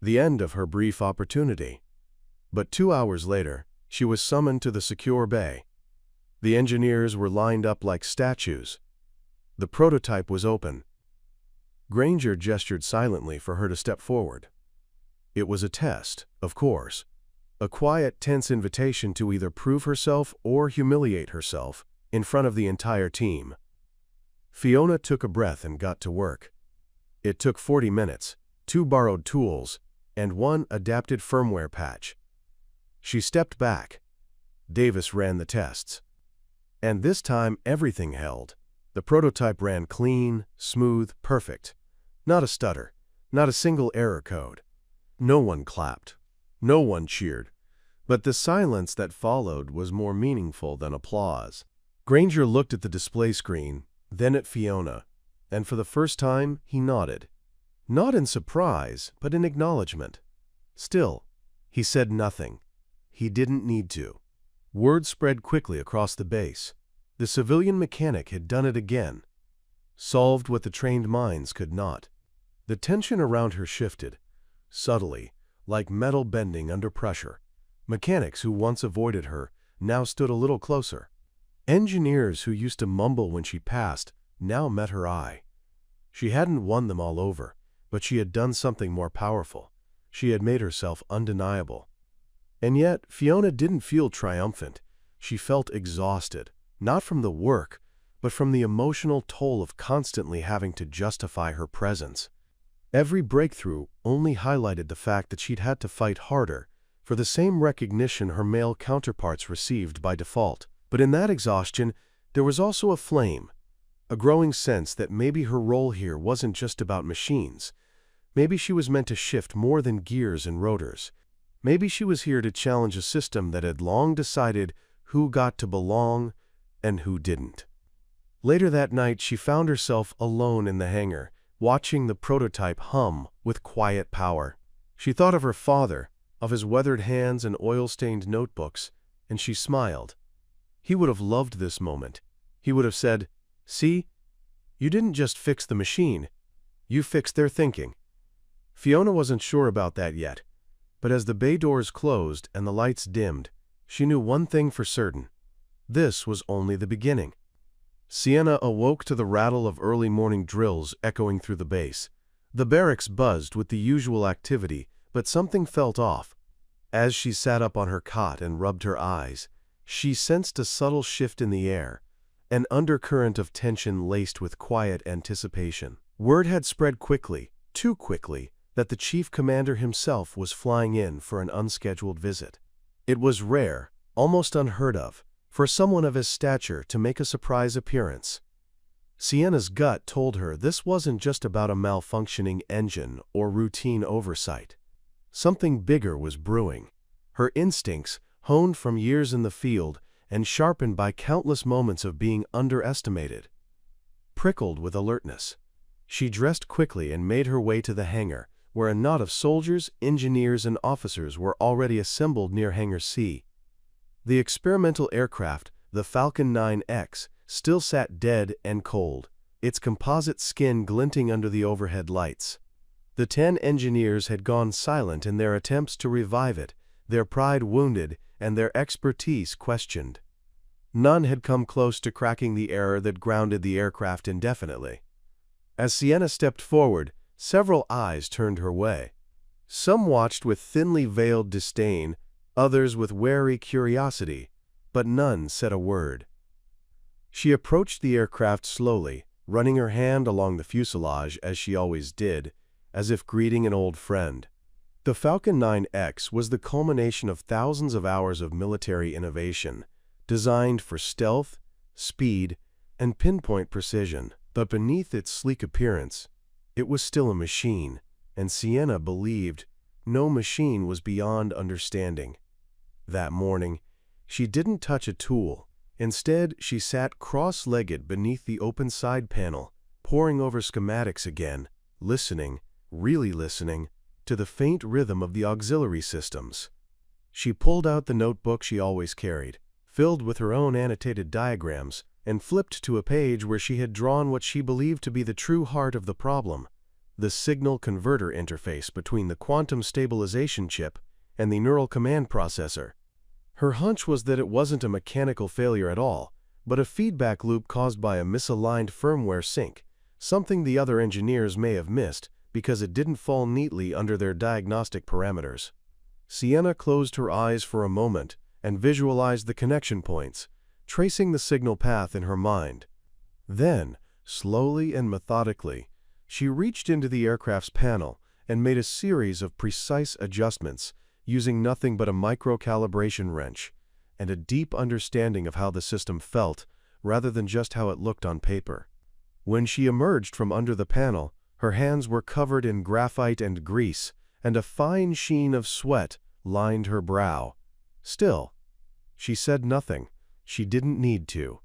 The end of her brief opportunity. But 2 hours later, she was summoned to the secure bay. The engineers were lined up like statues. The prototype was open. Granger gestured silently for her to step forward. It was a test, of course. A quiet, tense invitation to either prove herself or humiliate herself in front of the entire team. Fiona took a breath and got to work. It took 40 minutes, 2 borrowed tools, and 1 adapted firmware patch. She stepped back. Davis ran the tests. And this time everything held. The prototype ran clean, smooth, perfect. Not a stutter, not a single error code. No one clapped. No one cheered. But the silence that followed was more meaningful than applause. Granger looked at the display screen, then at Fiona, and for the first time he nodded. Not in surprise, but in acknowledgement. Still, he said nothing. He didn't need to. Word spread quickly across the base. The civilian mechanic had done it again. Solved what the trained minds could not. The tension around her shifted, subtly, like metal bending under pressure. Mechanics who once avoided her now stood a little closer. Engineers who used to mumble when she passed now met her eye. She hadn't won them all over, but she had done something more powerful. She had made herself undeniable. And yet, Fiona didn't feel triumphant. She felt exhausted, not from the work, but from the emotional toll of constantly having to justify her presence. Every breakthrough only highlighted the fact that she'd had to fight harder for the same recognition her male counterparts received by default. But in that exhaustion, there was also a flame, a growing sense that maybe her role here wasn't just about machines. Maybe she was meant to shift more than gears and rotors. Maybe she was here to challenge a system that had long decided who got to belong and who didn't. Later that night, she found herself alone in the hangar, watching the prototype hum with quiet power. She thought of her father, of his weathered hands and oil-stained notebooks, and she smiled. He would have loved this moment. He would have said, "See, you didn't just fix the machine, you fixed their thinking." Fiona wasn't sure about that yet, but as the bay doors closed and the lights dimmed, she knew one thing for certain. This was only the beginning. Sienna awoke to the rattle of early morning drills echoing through the base. The barracks buzzed with the usual activity, but something felt off. As she sat up on her cot and rubbed her eyes, she sensed a subtle shift in the air, an undercurrent of tension laced with quiet anticipation. Word had spread quickly, too quickly, that the chief commander himself was flying in for an unscheduled visit. It was rare, almost unheard of, for someone of his stature to make a surprise appearance. Sienna's gut told her this wasn't just about a malfunctioning engine or routine oversight. Something bigger was brewing. Her instincts, honed from years in the field and sharpened by countless moments of being underestimated, prickled with alertness. She dressed quickly and made her way to the hangar, where a knot of soldiers, engineers, and officers were already assembled near Hangar C. The experimental aircraft, the Falcon 9X, still sat dead and cold, its composite skin glinting under the overhead lights. The 10 engineers had gone silent in their attempts to revive it, their pride wounded and their expertise questioned. None had come close to cracking the error that grounded the aircraft indefinitely. As Sienna stepped forward, several eyes turned her way. Some watched with thinly veiled disdain, others with wary curiosity, but none said a word. She approached the aircraft slowly, running her hand along the fuselage as she always did, as if greeting an old friend. The Falcon 9X was the culmination of thousands of hours of military innovation, designed for stealth, speed, and pinpoint precision. But beneath its sleek appearance, it was still a machine, and Sienna believed no machine was beyond understanding. That morning, she didn't touch a tool. Instead, she sat cross-legged beneath the open side panel, poring over schematics again, listening, really listening, to the faint rhythm of the auxiliary systems. She pulled out the notebook she always carried, filled with her own annotated diagrams, and flipped to a page where she had drawn what she believed to be the true heart of the problem, the signal converter interface between the quantum stabilization chip and the neural command processor. Her hunch was that it wasn't a mechanical failure at all, but a feedback loop caused by a misaligned firmware sync, something the other engineers may have missed because it didn't fall neatly under their diagnostic parameters. Sienna closed her eyes for a moment and visualized the connection points, tracing the signal path in her mind. Then, slowly and methodically, she reached into the aircraft's panel and made a series of precise adjustments, using nothing but a micro-calibration wrench and a deep understanding of how the system felt rather than just how it looked on paper. When she emerged from under the panel, her hands were covered in graphite and grease, and a fine sheen of sweat lined her brow. Still, she said nothing. She didn't need to.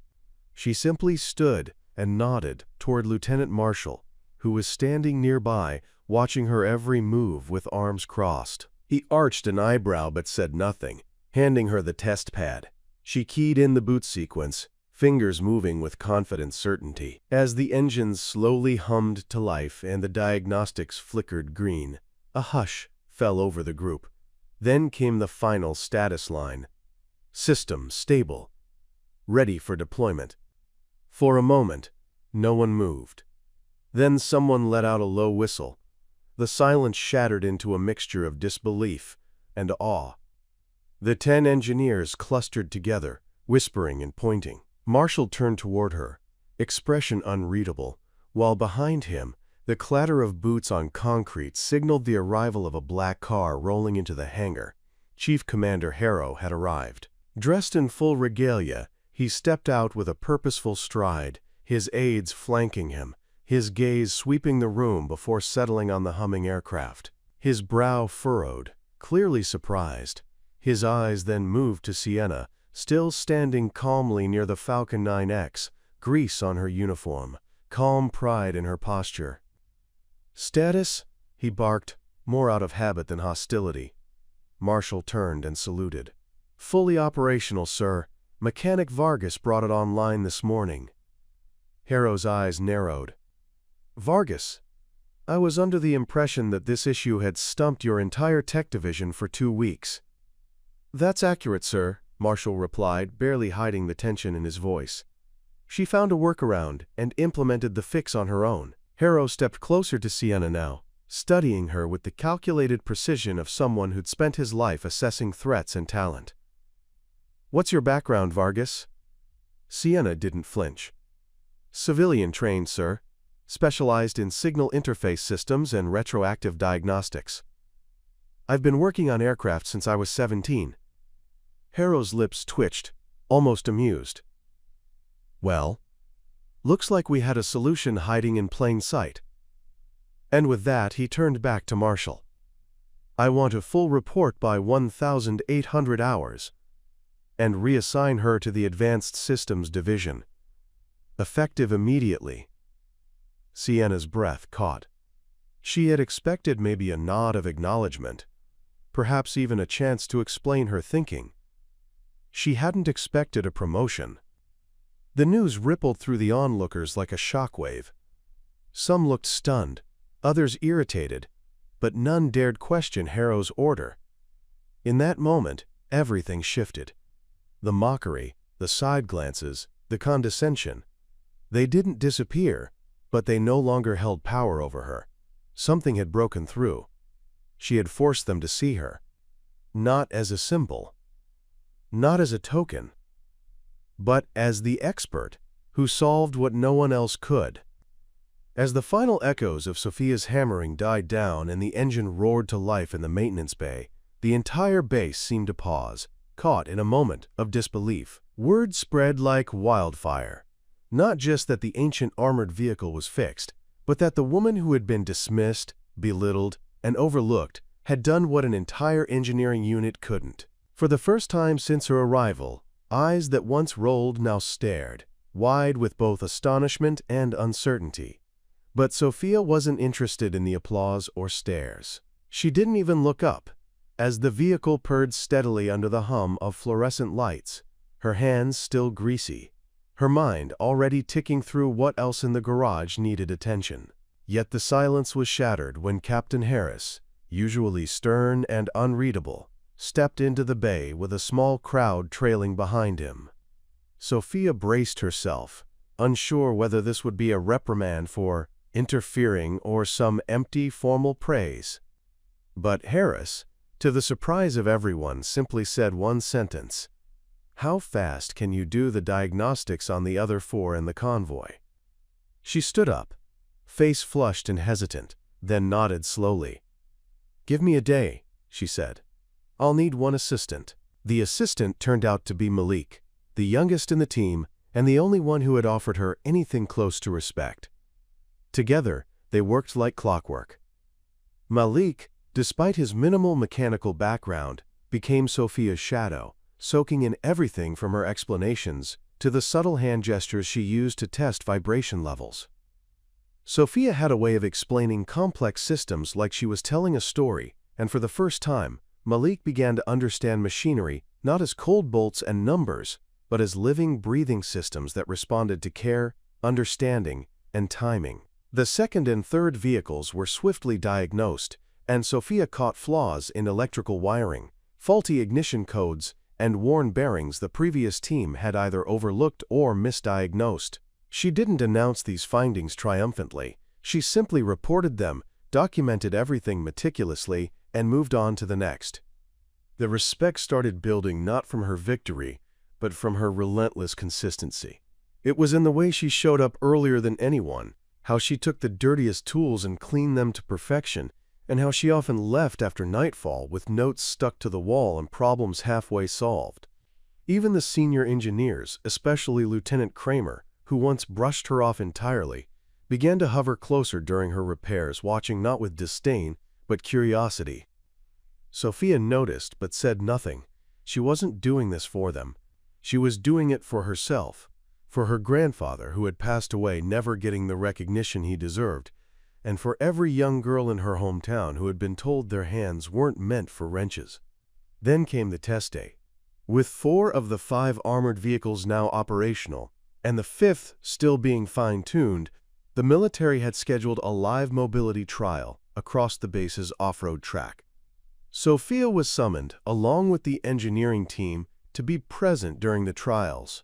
She simply stood and nodded toward Lieutenant Marshall, who was standing nearby, watching her every move with arms crossed. He arched an eyebrow but said nothing, handing her the test pad. She keyed in the boot sequence, fingers moving with confident certainty. As the engines slowly hummed to life and the diagnostics flickered green, a hush fell over the group. Then came the final status line. System stable. Ready for deployment. For a moment, no one moved. Then someone let out a low whistle. The silence shattered into a mixture of disbelief and awe. The 10 engineers clustered together, whispering and pointing. Marshall turned toward her, expression unreadable, while behind him, the clatter of boots on concrete signaled the arrival of a black car rolling into the hangar. Chief Commander Harrow had arrived. Dressed in full regalia, he stepped out with a purposeful stride, his aides flanking him, his gaze sweeping the room before settling on the humming aircraft. His brow furrowed, clearly surprised. His eyes then moved to Sienna, still standing calmly near the Falcon 9X, grease on her uniform, calm pride in her posture. "Status?" he barked, more out of habit than hostility. Marshall turned and saluted. "Fully operational, sir. Mechanic Vargas brought it online this morning." Harrow's eyes narrowed. "Vargas, I was under the impression that this issue had stumped your entire tech division for 2 weeks." "That's accurate, sir," Marshall replied, barely hiding the tension in his voice. "She found a workaround and implemented the fix on her own." Harrow stepped closer to Sienna now, studying her with the calculated precision of someone who'd spent his life assessing threats and talent. "What's your background, Vargas?" Sienna didn't flinch. "Civilian trained, sir. Specialized in signal interface systems and retroactive diagnostics. I've been working on aircraft since I was 17. Harrow's lips twitched, almost amused. "Well, looks like we had a solution hiding in plain sight." And with that, he turned back to Marshall. "I want a full report by 1,800 hours, and reassign her to the Advanced Systems Division. Effective immediately." Sienna's breath caught. She had expected maybe a nod of acknowledgement, perhaps even a chance to explain her thinking. She hadn't expected a promotion. The news rippled through the onlookers like a shockwave. Some looked stunned, others irritated, but none dared question Harrow's order. In that moment, everything shifted. The mockery, the side glances, the condescension. They didn't disappear. But they no longer held power over her. Something had broken through. She had forced them to see her, not as a symbol, not as a token, but as the expert who solved what no one else could. As the final echoes of Sophia's hammering died down and the engine roared to life in the maintenance bay, the entire base seemed to pause, caught in a moment of disbelief. Word spread like wildfire. Not just that the ancient armored vehicle was fixed, but that the woman who had been dismissed, belittled, and overlooked had done what an entire engineering unit couldn't. For the first time since her arrival, eyes that once rolled now stared, wide with both astonishment and uncertainty. But Sophia wasn't interested in the applause or stares. She didn't even look up. As the vehicle purred steadily under the hum of fluorescent lights, her hands still greasy, her mind already ticking through what else in the garage needed attention. Yet the silence was shattered when Captain Harris, usually stern and unreadable, stepped into the bay with a small crowd trailing behind him. Sophia braced herself, unsure whether this would be a reprimand for interfering or some empty formal praise. But Harris, to the surprise of everyone, simply said one sentence: "How fast can you do the diagnostics on the other 4 in the convoy?" She stood up, face flushed and hesitant, then nodded slowly. "Give me a day," she said. "I'll need one assistant." The assistant turned out to be Malik, the youngest in the team and the only one who had offered her anything close to respect. Together, they worked like clockwork. Malik, despite his minimal mechanical background, became Sophia's shadow, soaking in everything from her explanations to the subtle hand gestures she used to test vibration levels. Sophia had a way of explaining complex systems like she was telling a story, and for the first time, Malik began to understand machinery not as cold bolts and numbers, but as living, breathing systems that responded to care, understanding, and timing. The second and third vehicles were swiftly diagnosed, and Sophia caught flaws in electrical wiring, faulty ignition codes, and worn bearings the previous team had either overlooked or misdiagnosed. She didn't announce these findings triumphantly. She simply reported them, documented everything meticulously, and moved on to the next. The respect started building not from her victory, but from her relentless consistency. It was in the way she showed up earlier than anyone, how she took the dirtiest tools and cleaned them to perfection, and how she often left after nightfall with notes stuck to the wall and problems halfway solved. Even the senior engineers, especially Lieutenant Kramer, who once brushed her off entirely, began to hover closer during her repairs, watching not with disdain, but curiosity. Sophia noticed but said nothing. She wasn't doing this for them. She was doing it for herself, for her grandfather who had passed away never getting the recognition he deserved, and for every young girl in her hometown who had been told their hands weren't meant for wrenches. Then came the test day. With 4 of the 5 armored vehicles now operational, and the 5th still being fine-tuned, the military had scheduled a live mobility trial across the base's off-road track. Sophia was summoned, along with the engineering team, to be present during the trials.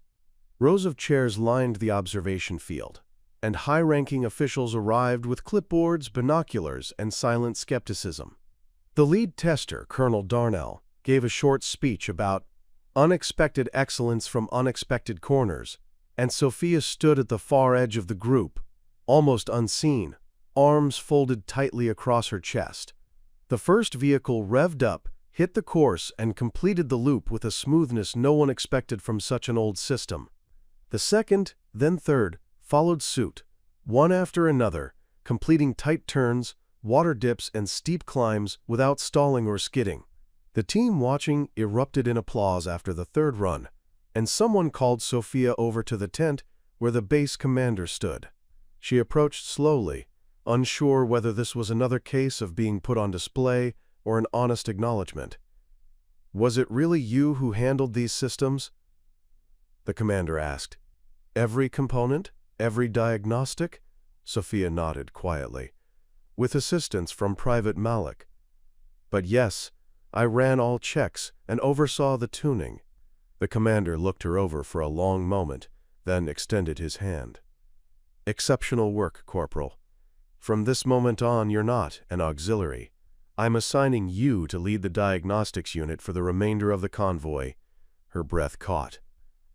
Rows of chairs lined the observation field, and high-ranking officials arrived with clipboards, binoculars, and silent skepticism. The lead tester, Colonel Darnell, gave a short speech about unexpected excellence from unexpected corners, and Sophia stood at the far edge of the group, almost unseen, arms folded tightly across her chest. The first vehicle revved up, hit the course, and completed the loop with a smoothness no one expected from such an old system. The second, then third, followed suit, one after another, completing tight turns, water dips, and steep climbs without stalling or skidding. The team watching erupted in applause after the third run, and someone called Sophia over to the tent where the base commander stood. She approached slowly, unsure whether this was another case of being put on display or an honest acknowledgement. "Was it really you who handled these systems?" the commander asked. "Every component? Every diagnostic?" Sophia nodded quietly. "With assistance from Private Malik. But yes, I ran all checks and oversaw the tuning." The commander looked her over for a long moment, then extended his hand. "Exceptional work, Corporal. From this moment on, you're not an auxiliary. I'm assigning you to lead the diagnostics unit for the remainder of the convoy." Her breath caught.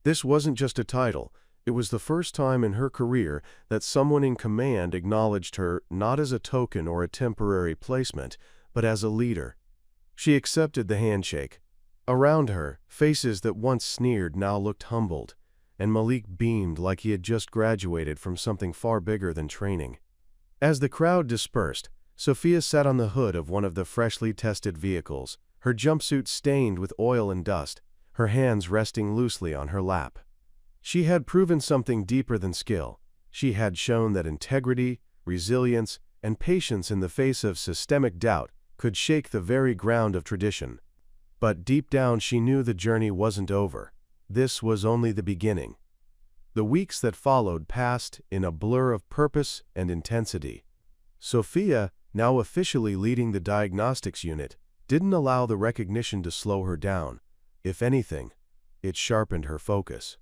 This wasn't just a title. It was the first time in her career that someone in command acknowledged her not as a token or a temporary placement, but as a leader. She accepted the handshake. Around her, faces that once sneered now looked humbled, and Malik beamed like he had just graduated from something far bigger than training. As the crowd dispersed, Sophia sat on the hood of one of the freshly tested vehicles, her jumpsuit stained with oil and dust, her hands resting loosely on her lap. She had proven something deeper than skill. She had shown that integrity, resilience, and patience in the face of systemic doubt could shake the very ground of tradition. But deep down she knew the journey wasn't over. This was only the beginning. The weeks that followed passed in a blur of purpose and intensity. Sophia, now officially leading the diagnostics unit, didn't allow the recognition to slow her down. If anything, it sharpened her focus.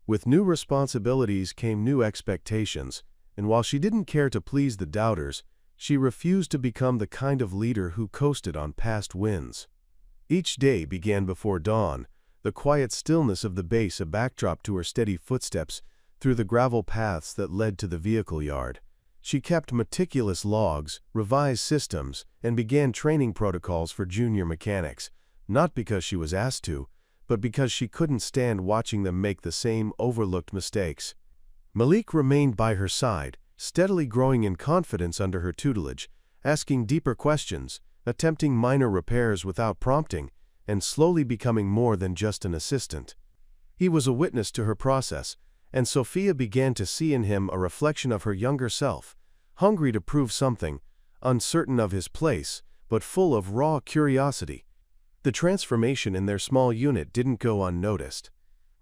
With new responsibilities came new expectations, and while she didn't care to please the doubters, she refused to become the kind of leader who coasted on past wins. Each day began before dawn, the quiet stillness of the base a backdrop to her steady footsteps through the gravel paths that led to the vehicle yard. She kept meticulous logs, revised systems, and began training protocols for junior mechanics, not because she was asked to, but because she couldn't stand watching them make the same overlooked mistakes. Malik remained by her side, steadily growing in confidence under her tutelage, asking deeper questions, attempting minor repairs without prompting, and slowly becoming more than just an assistant. He was a witness to her process, and Sophia began to see in him a reflection of her younger self, hungry to prove something, uncertain of his place, but full of raw curiosity. The transformation in their small unit didn't go unnoticed.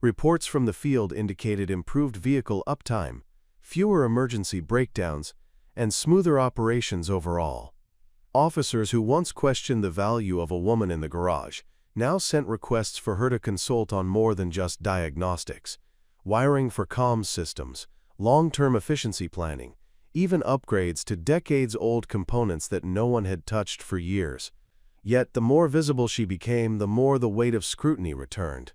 Reports from the field indicated improved vehicle uptime, fewer emergency breakdowns, and smoother operations overall. Officers who once questioned the value of a woman in the garage now sent requests for her to consult on more than just diagnostics: wiring for comms systems, long-term efficiency planning, even upgrades to decades-old components that no one had touched for years. Yet the more visible she became, the more the weight of scrutiny returned.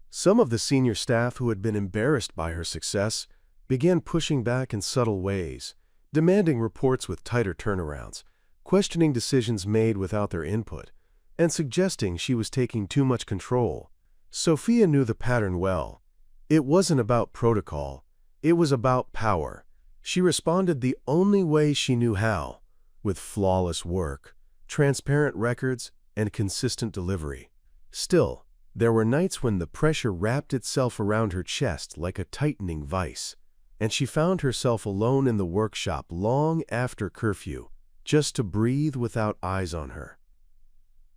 Some of the senior staff who had been embarrassed by her success began pushing back in subtle ways, demanding reports with tighter turnarounds, questioning decisions made without their input, and suggesting she was taking too much control. Sophia knew the pattern well. It wasn't about protocol, it was about power. She responded the only way she knew how, with flawless work, transparent records, and consistent delivery. Still, there were nights when the pressure wrapped itself around her chest like a tightening vice, and she found herself alone in the workshop long after curfew, just to breathe without eyes on her.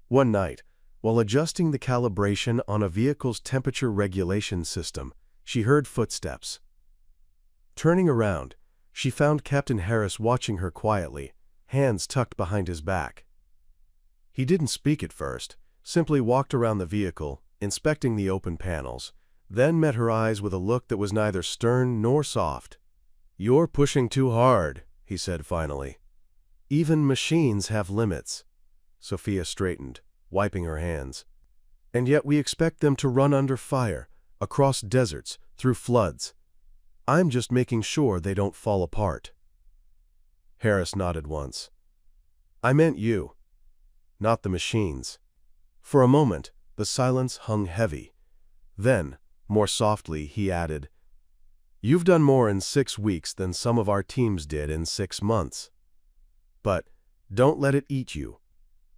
One night, while adjusting the calibration on a vehicle's temperature regulation system, she heard footsteps. Turning around, she found Captain Harris watching her quietly, hands tucked behind his back. He didn't speak at first, simply walked around the vehicle, inspecting the open panels, then met her eyes with a look that was neither stern nor soft. "You're pushing too hard," he said finally. "Even machines have limits." Sophia straightened, wiping her hands. "And yet we expect them to run under fire, across deserts, through floods. I'm just making sure they don't fall apart." Harris nodded once. "I meant you, not the machines." For a moment, the silence hung heavy. Then, more softly, he added, "You've done more in 6 weeks than some of our teams did in 6 months. But don't let it eat you.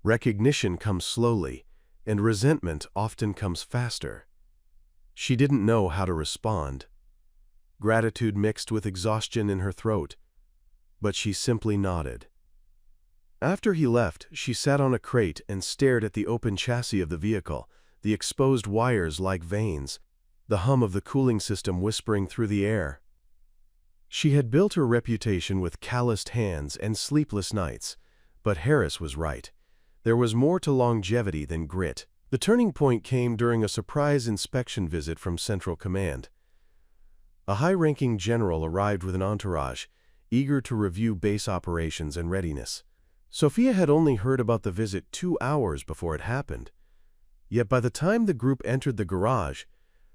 Recognition comes slowly, and resentment often comes faster." She didn't know how to respond. Gratitude mixed with exhaustion in her throat, but she simply nodded. After he left, she sat on a crate and stared at the open chassis of the vehicle, the exposed wires like veins, the hum of the cooling system whispering through the air. She had built her reputation with calloused hands and sleepless nights, but Harris was right. There was more to longevity than grit. The turning point came during a surprise inspection visit from Central Command. A high-ranking general arrived with an entourage, eager to review base operations and readiness. Sophia had only heard about the visit 2 hours before it happened. Yet by the time the group entered the garage,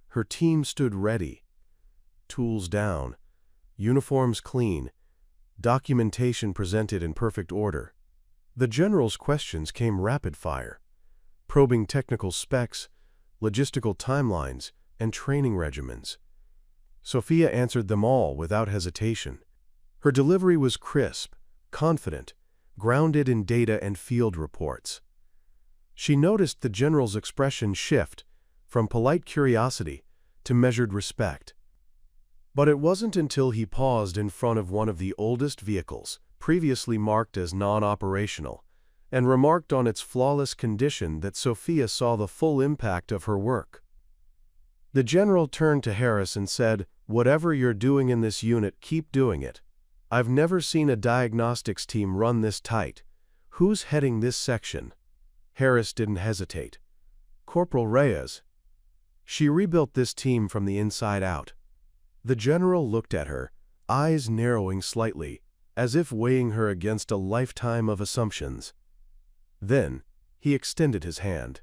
her team stood ready. Tools down, uniforms clean, documentation presented in perfect order. The general's questions came rapid fire, probing technical specs, logistical timelines, and training regimens. Sophia answered them all without hesitation. Her delivery was crisp, confident, grounded in data and field reports. She noticed the general's expression shift from polite curiosity to measured respect. But it wasn't until he paused in front of one of the oldest vehicles, previously marked as non-operational, and remarked on its flawless condition that Sophia saw the full impact of her work. The general turned to Harris and said, "Whatever you're doing in this unit, keep doing it. I've never seen a diagnostics team run this tight. Who's heading this section?" Harris didn't hesitate. "Corporal Reyes. She rebuilt this team from the inside out." The general looked at her, eyes narrowing slightly, as if weighing her against a lifetime of assumptions. Then, he extended his hand.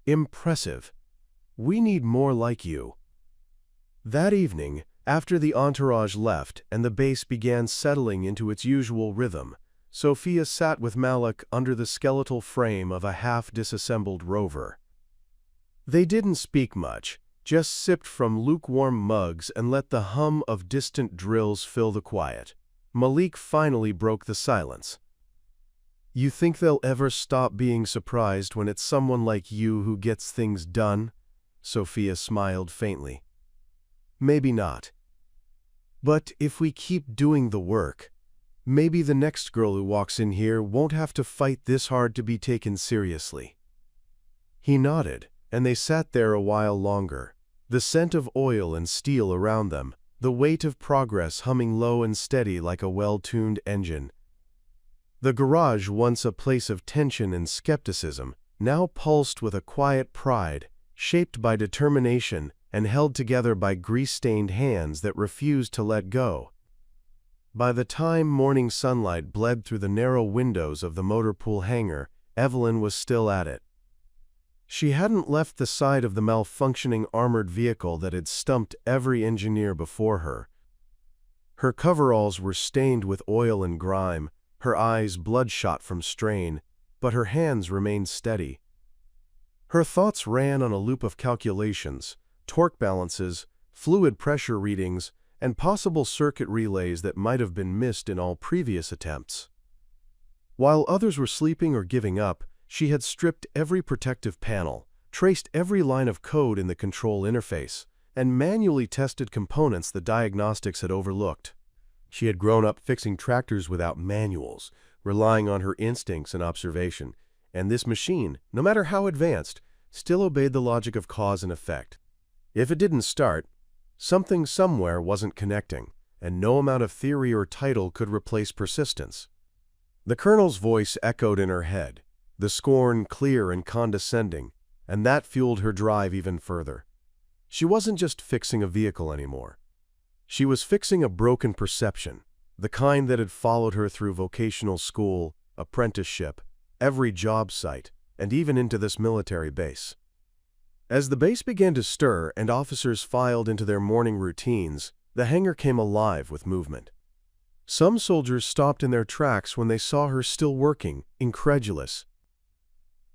"Impressive. We need more like you." That evening, after the entourage left and the base began settling into its usual rhythm, Sophia sat with Malik under the skeletal frame of a half-disassembled rover. They didn't speak much, just sipped from lukewarm mugs and let the hum of distant drills fill the quiet. Malik finally broke the silence. "You think they'll ever stop being surprised when it's someone like you who gets things done?" Sophia smiled faintly. "Maybe not. But if we keep doing the work, maybe the next girl who walks in here won't have to fight this hard to be taken seriously." He nodded, and they sat there a while longer, the scent of oil and steel around them, the weight of progress humming low and steady like a well-tuned engine. The garage, once a place of tension and skepticism, now pulsed with a quiet pride, shaped by determination and held together by grease-stained hands that refused to let go. By the time morning sunlight bled through the narrow windows of the motor pool hangar, Evelyn was still at it. She hadn't left the side of the malfunctioning armored vehicle that had stumped every engineer before her. Her coveralls were stained with oil and grime, her eyes bloodshot from strain, but her hands remained steady. Her thoughts ran on a loop of calculations, torque balances, fluid pressure readings, and possible circuit relays that might have been missed in all previous attempts. While others were sleeping or giving up, she had stripped every protective panel, traced every line of code in the control interface, and manually tested components the diagnostics had overlooked. She had grown up fixing tractors without manuals, relying on her instincts and observation, and this machine, no matter how advanced, still obeyed the logic of cause and effect. If it didn't start, something somewhere wasn't connecting, and no amount of theory or title could replace persistence. The colonel's voice echoed in her head, the scorn clear and condescending, and that fueled her drive even further. She wasn't just fixing a vehicle anymore. She was fixing a broken perception, the kind that had followed her through vocational school, apprenticeship, every job site, and even into this military base. As the base began to stir and officers filed into their morning routines, the hangar came alive with movement. Some soldiers stopped in their tracks when they saw her still working, incredulous.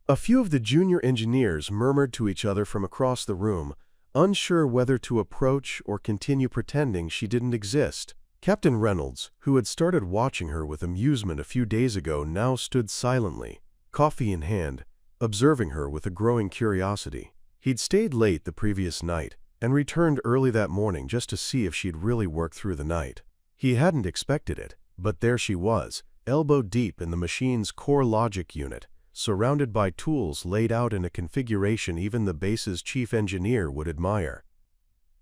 A few of the junior engineers murmured to each other from across the room, unsure whether to approach or continue pretending she didn't exist. Captain Reynolds, who had started watching her with amusement a few days ago, now stood silently, coffee in hand, observing her with a growing curiosity. He'd stayed late the previous night and returned early that morning just to see if she'd really worked through the night. He hadn't expected it, but there she was, elbow deep in the machine's core logic unit, surrounded by tools laid out in a configuration even the base's chief engineer would admire.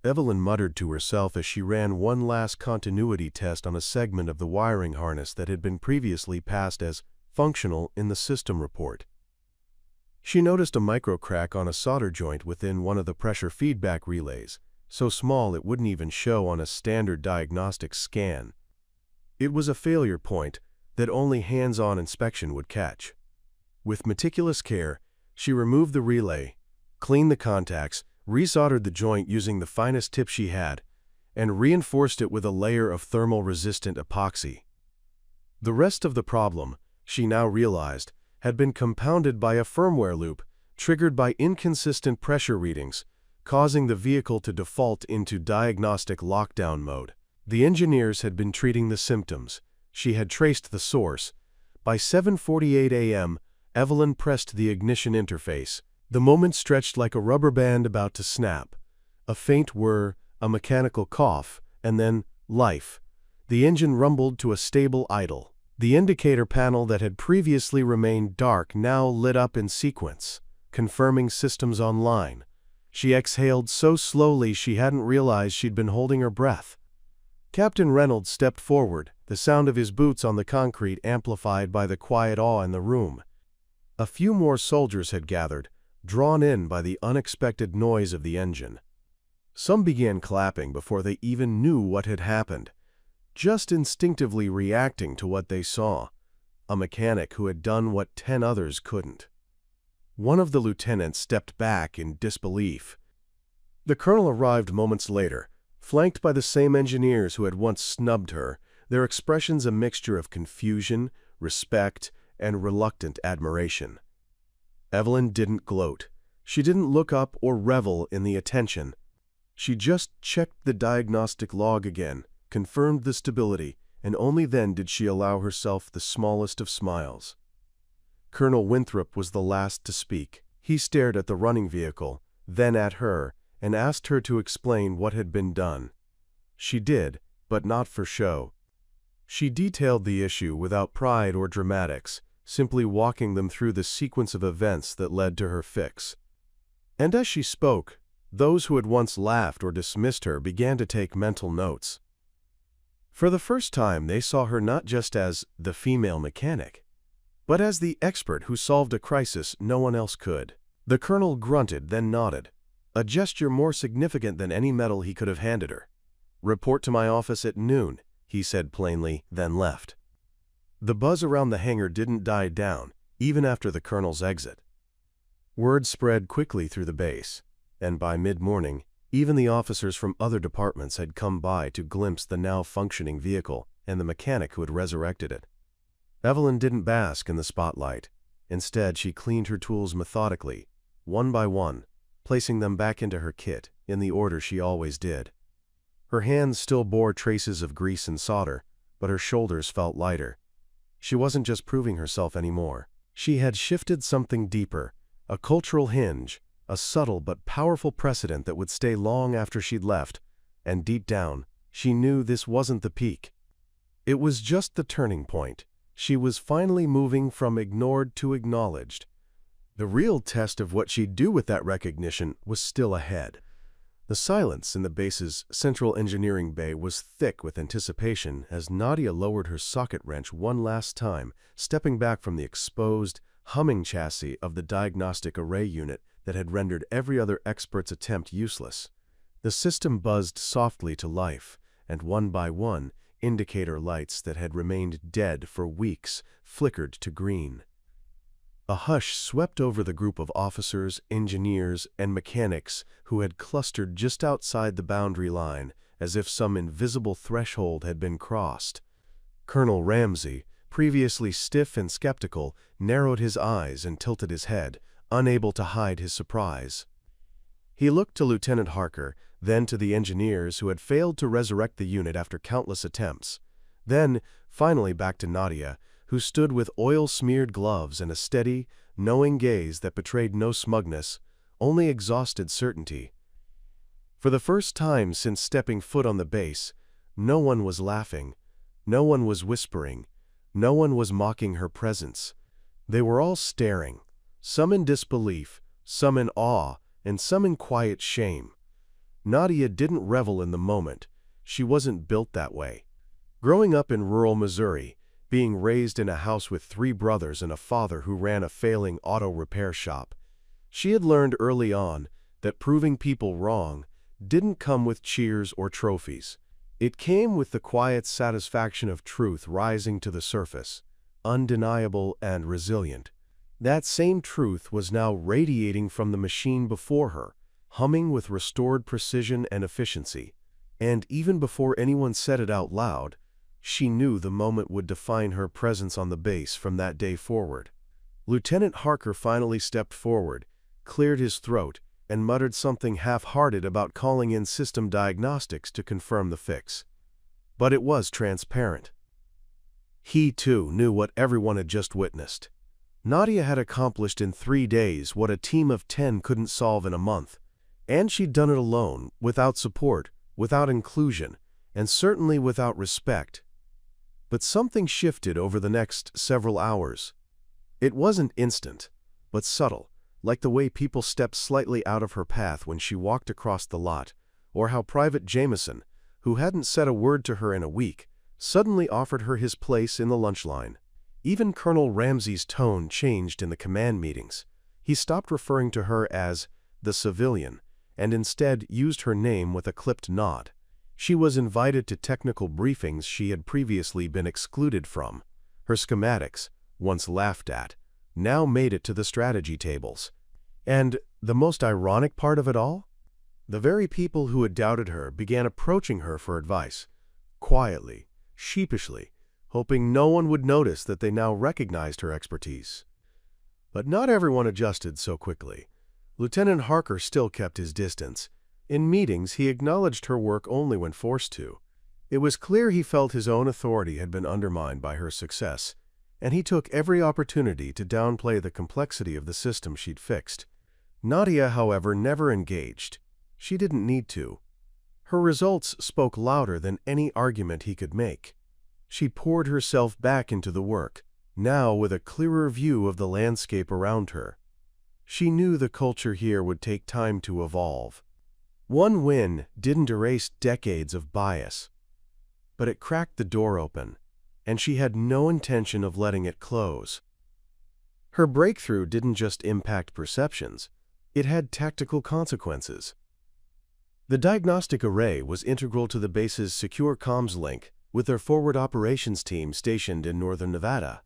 Evelyn muttered to herself as she ran one last continuity test on a segment of the wiring harness that had been previously passed as functional in the system report. She noticed a micro crack on a solder joint within one of the pressure feedback relays, so small it wouldn't even show on a standard diagnostic scan. It was a failure point that only hands-on inspection would catch. With meticulous care, she removed the relay, cleaned the contacts, resoldered the joint using the finest tip she had, and reinforced it with a layer of thermal-resistant epoxy. The rest of the problem, she now realized, had been compounded by a firmware loop triggered by inconsistent pressure readings, causing the vehicle to default into diagnostic lockdown mode. The engineers had been treating the symptoms. She had traced the source. By 7:48 a.m., Evelyn pressed the ignition interface. The moment stretched like a rubber band about to snap. A faint whir, a mechanical cough, and then life. The engine rumbled to a stable idle. The indicator panel that had previously remained dark now lit up in sequence, confirming systems online. She exhaled so slowly she hadn't realized she'd been holding her breath. Captain Reynolds stepped forward, the sound of his boots on the concrete amplified by the quiet awe in the room. A few more soldiers had gathered, drawn in by the unexpected noise of the engine. Some began clapping before they even knew what had happened, just instinctively reacting to what they saw. A mechanic who had done what 10 others couldn't. One of the lieutenants stepped back in disbelief. The colonel arrived moments later, flanked by the same engineers who had once snubbed her, their expressions a mixture of confusion, respect, and reluctant admiration. Evelyn didn't gloat. She didn't look up or revel in the attention. She just checked the diagnostic log again, confirmed the stability, and only then did she allow herself the smallest of smiles. Colonel Winthrop was the last to speak. He stared at the running vehicle, then at her, and asked her to explain what had been done. She did, but not for show. She detailed the issue without pride or dramatics, simply walking them through the sequence of events that led to her fix. And as she spoke, those who had once laughed or dismissed her began to take mental notes. For the first time, they saw her not just as the female mechanic, but as the expert who solved a crisis no one else could. The colonel grunted, then nodded, a gesture more significant than any medal he could have handed her. "Report to my office at noon," he said plainly, then left. The buzz around the hangar didn't die down, even after the colonel's exit. Word spread quickly through the base, and by mid-morning, even the officers from other departments had come by to glimpse the now functioning vehicle and the mechanic who had resurrected it. Evelyn didn't bask in the spotlight. Instead, she cleaned her tools methodically, one by one, placing them back into her kit in the order she always did. Her hands still bore traces of grease and solder, but her shoulders felt lighter. She wasn't just proving herself anymore. She had shifted something deeper, a cultural hinge, a subtle but powerful precedent that would stay long after she'd left, and deep down, she knew this wasn't the peak. It was just the turning point. She was finally moving from ignored to acknowledged. The real test of what she'd do with that recognition was still ahead. The silence in the base's central engineering bay was thick with anticipation as Nadia lowered her socket wrench one last time, stepping back from the exposed, humming chassis of the diagnostic array unit that had rendered every other expert's attempt useless. The system buzzed softly to life, and one by one, indicator lights that had remained dead for weeks flickered to green. A hush swept over the group of officers, engineers, and mechanics who had clustered just outside the boundary line, as if some invisible threshold had been crossed. Colonel Ramsey, previously stiff and skeptical, narrowed his eyes and tilted his head, unable to hide his surprise. He looked to Lieutenant Harker, then to the engineers who had failed to resurrect the unit after countless attempts, then, finally back to Nadia, who stood with oil-smeared gloves and a steady, knowing gaze that betrayed no smugness, only exhausted certainty. For the first time since stepping foot on the base, no one was laughing, no one was whispering, no one was mocking her presence. They were all staring, some in disbelief, some in awe, and some in quiet shame. Nadia didn't revel in the moment. She wasn't built that way. Growing up in rural Missouri, being raised in a house with 3 brothers and a father who ran a failing auto repair shop, she had learned early on that proving people wrong didn't come with cheers or trophies. It came with the quiet satisfaction of truth rising to the surface, undeniable and resilient. That same truth was now radiating from the machine before her, humming with restored precision and efficiency. And even before anyone said it out loud, she knew the moment would define her presence on the base from that day forward. Lieutenant Harker finally stepped forward, cleared his throat, and muttered something half-hearted about calling in system diagnostics to confirm the fix. But it was transparent. He, too, knew what everyone had just witnessed. Nadia had accomplished in 3 days what a team of 10 couldn't solve in a month. And she'd done it alone, without support, without inclusion, and certainly without respect. But something shifted over the next several hours. It wasn't instant, but subtle, like the way people stepped slightly out of her path when she walked across the lot, or how Private Jameson, who hadn't said a word to her in a week, suddenly offered her his place in the lunch line. Even Colonel Ramsey's tone changed in the command meetings. He stopped referring to her as the civilian, and instead used her name with a clipped nod. She was invited to technical briefings she had previously been excluded from. Her schematics, once laughed at, now made it to the strategy tables. And the most ironic part of it all? The very people who had doubted her began approaching her for advice, quietly, sheepishly, hoping no one would notice that they now recognized her expertise. But not everyone adjusted so quickly. Lieutenant Harker still kept his distance. In meetings, he acknowledged her work only when forced to. It was clear he felt his own authority had been undermined by her success, and he took every opportunity to downplay the complexity of the system she'd fixed. Nadia, however, never engaged. She didn't need to. Her results spoke louder than any argument he could make. She poured herself back into the work, now with a clearer view of the landscape around her. She knew the culture here would take time to evolve. One win didn't erase decades of bias, but it cracked the door open, and she had no intention of letting it close. Her breakthrough didn't just impact perceptions, it had tactical consequences. The diagnostic array was integral to the base's secure comms link with their forward operations team stationed in northern Nevada.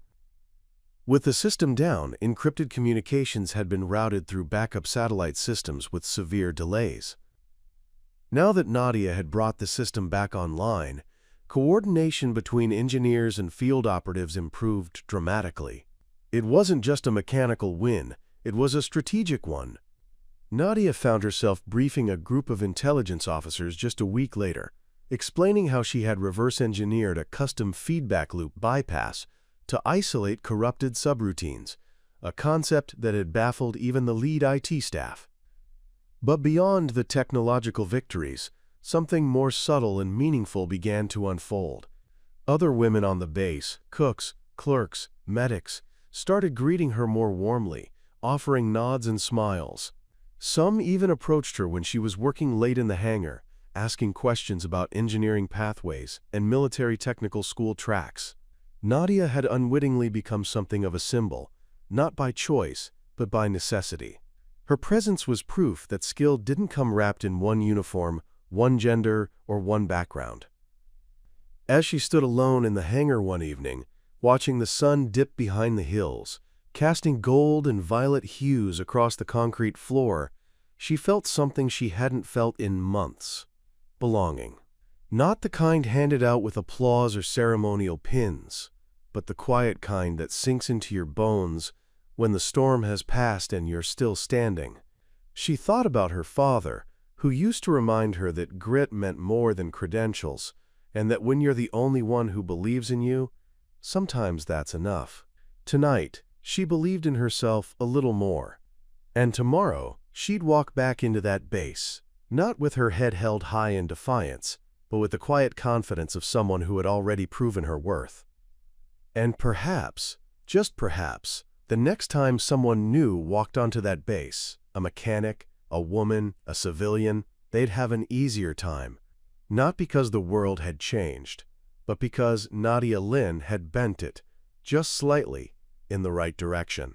With the system down, encrypted communications had been routed through backup satellite systems with severe delays. Now that Nadia had brought the system back online, coordination between engineers and field operatives improved dramatically. It wasn't just a mechanical win, it was a strategic one. Nadia found herself briefing a group of intelligence officers just a week later, explaining how she had reverse-engineered a custom feedback loop bypass to isolate corrupted subroutines, a concept that had baffled even the lead IT staff. But beyond the technological victories, something more subtle and meaningful began to unfold. Other women on the base, cooks, clerks, medics, started greeting her more warmly, offering nods and smiles. Some even approached her when she was working late in the hangar, asking questions about engineering pathways and military technical school tracks. Nadia had unwittingly become something of a symbol, not by choice, but by necessity. Her presence was proof that skill didn't come wrapped in one uniform, one gender, or one background. As she stood alone in the hangar one evening, watching the sun dip behind the hills, casting gold and violet hues across the concrete floor, she felt something she hadn't felt in months: belonging. Not the kind handed out with applause or ceremonial pins, but the quiet kind that sinks into your bones when the storm has passed and you're still standing. She thought about her father, who used to remind her that grit meant more than credentials, and that when you're the only one who believes in you, sometimes that's enough. Tonight, she believed in herself a little more. And tomorrow, she'd walk back into that base, not with her head held high in defiance, but with the quiet confidence of someone who had already proven her worth. And perhaps, just perhaps, the next time someone new walked onto that base, a mechanic, a woman, a civilian, they'd have an easier time. Not because the world had changed, but because Nadia Lynn had bent it, just slightly, in the right direction.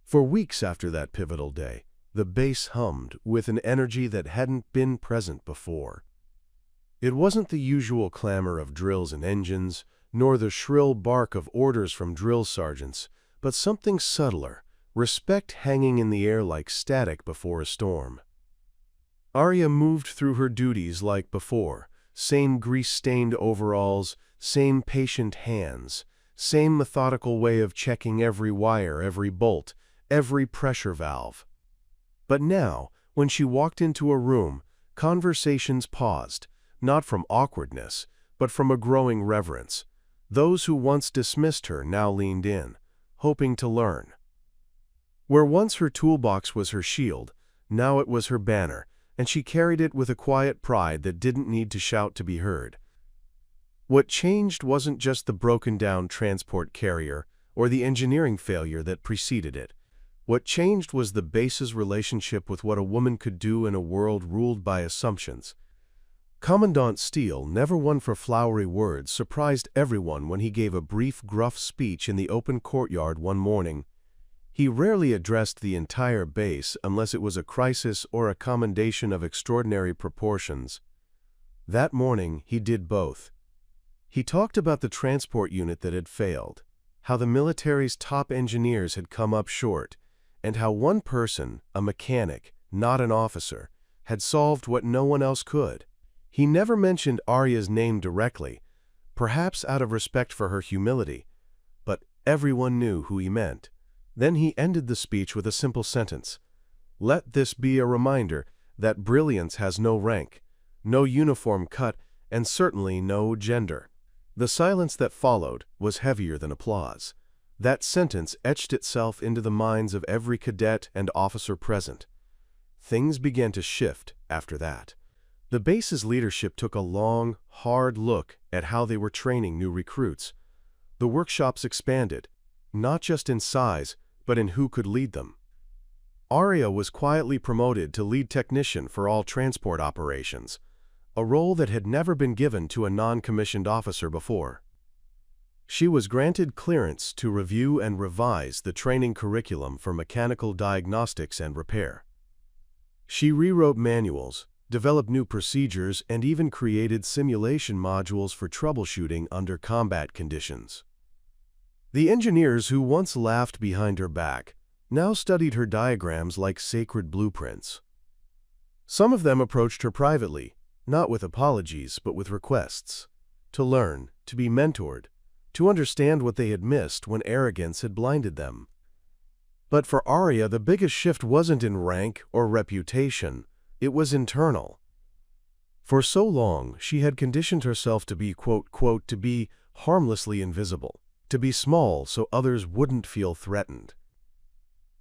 For weeks after that pivotal day, The base hummed with an energy that hadn't been present before. It wasn't the usual clamor of drills and engines, nor the shrill bark of orders from drill sergeants, but something subtler, respect hanging in the air like static before a storm. Arya moved through her duties like before, same grease-stained overalls, same patient hands, same methodical way of checking every wire, every bolt, every pressure valve. But now, when she walked into a room, conversations paused, not from awkwardness, but from a growing reverence. Those who once dismissed her now leaned in, hoping to learn. Where once her toolbox was her shield, now it was her banner, and she carried it with a quiet pride that didn't need to shout to be heard. What changed wasn't just the broken-down transport carrier or the engineering failure that preceded it. What changed was the base's relationship with what a woman could do in a world ruled by assumptions. Commandant Steele, never one for flowery words, surprised everyone when he gave a brief, gruff speech in the open courtyard one morning. He rarely addressed the entire base unless it was a crisis or a commendation of extraordinary proportions. That morning, he did both. He talked about the transport unit that had failed, how the military's top engineers had come up short, and how one person, a mechanic, not an officer, had solved what no one else could. He never mentioned Arya's name directly, perhaps out of respect for her humility, but everyone knew who he meant. Then he ended the speech with a simple sentence. Let this be a reminder that brilliance has no rank, no uniform cut, and certainly no gender. The silence that followed was heavier than applause. That sentence etched itself into the minds of every cadet and officer present. Things began to shift after that. The base's leadership took a long, hard look at how they were training new recruits. The workshops expanded, not just in size, but in who could lead them. Arya was quietly promoted to lead technician for all transport operations, a role that had never been given to a non-commissioned officer before. She was granted clearance to review and revise the training curriculum for mechanical diagnostics and repair. She rewrote manuals, developed new procedures, and even created simulation modules for troubleshooting under combat conditions. The engineers who once laughed behind her back now studied her diagrams like sacred blueprints. Some of them approached her privately, not with apologies but with requests, to learn, to be mentored, to understand what they had missed when arrogance had blinded them. But for Arya, the biggest shift wasn't in rank or reputation, it was internal. For so long, she had conditioned herself to be, quote, to be harmlessly invisible, to be small so others wouldn't feel threatened.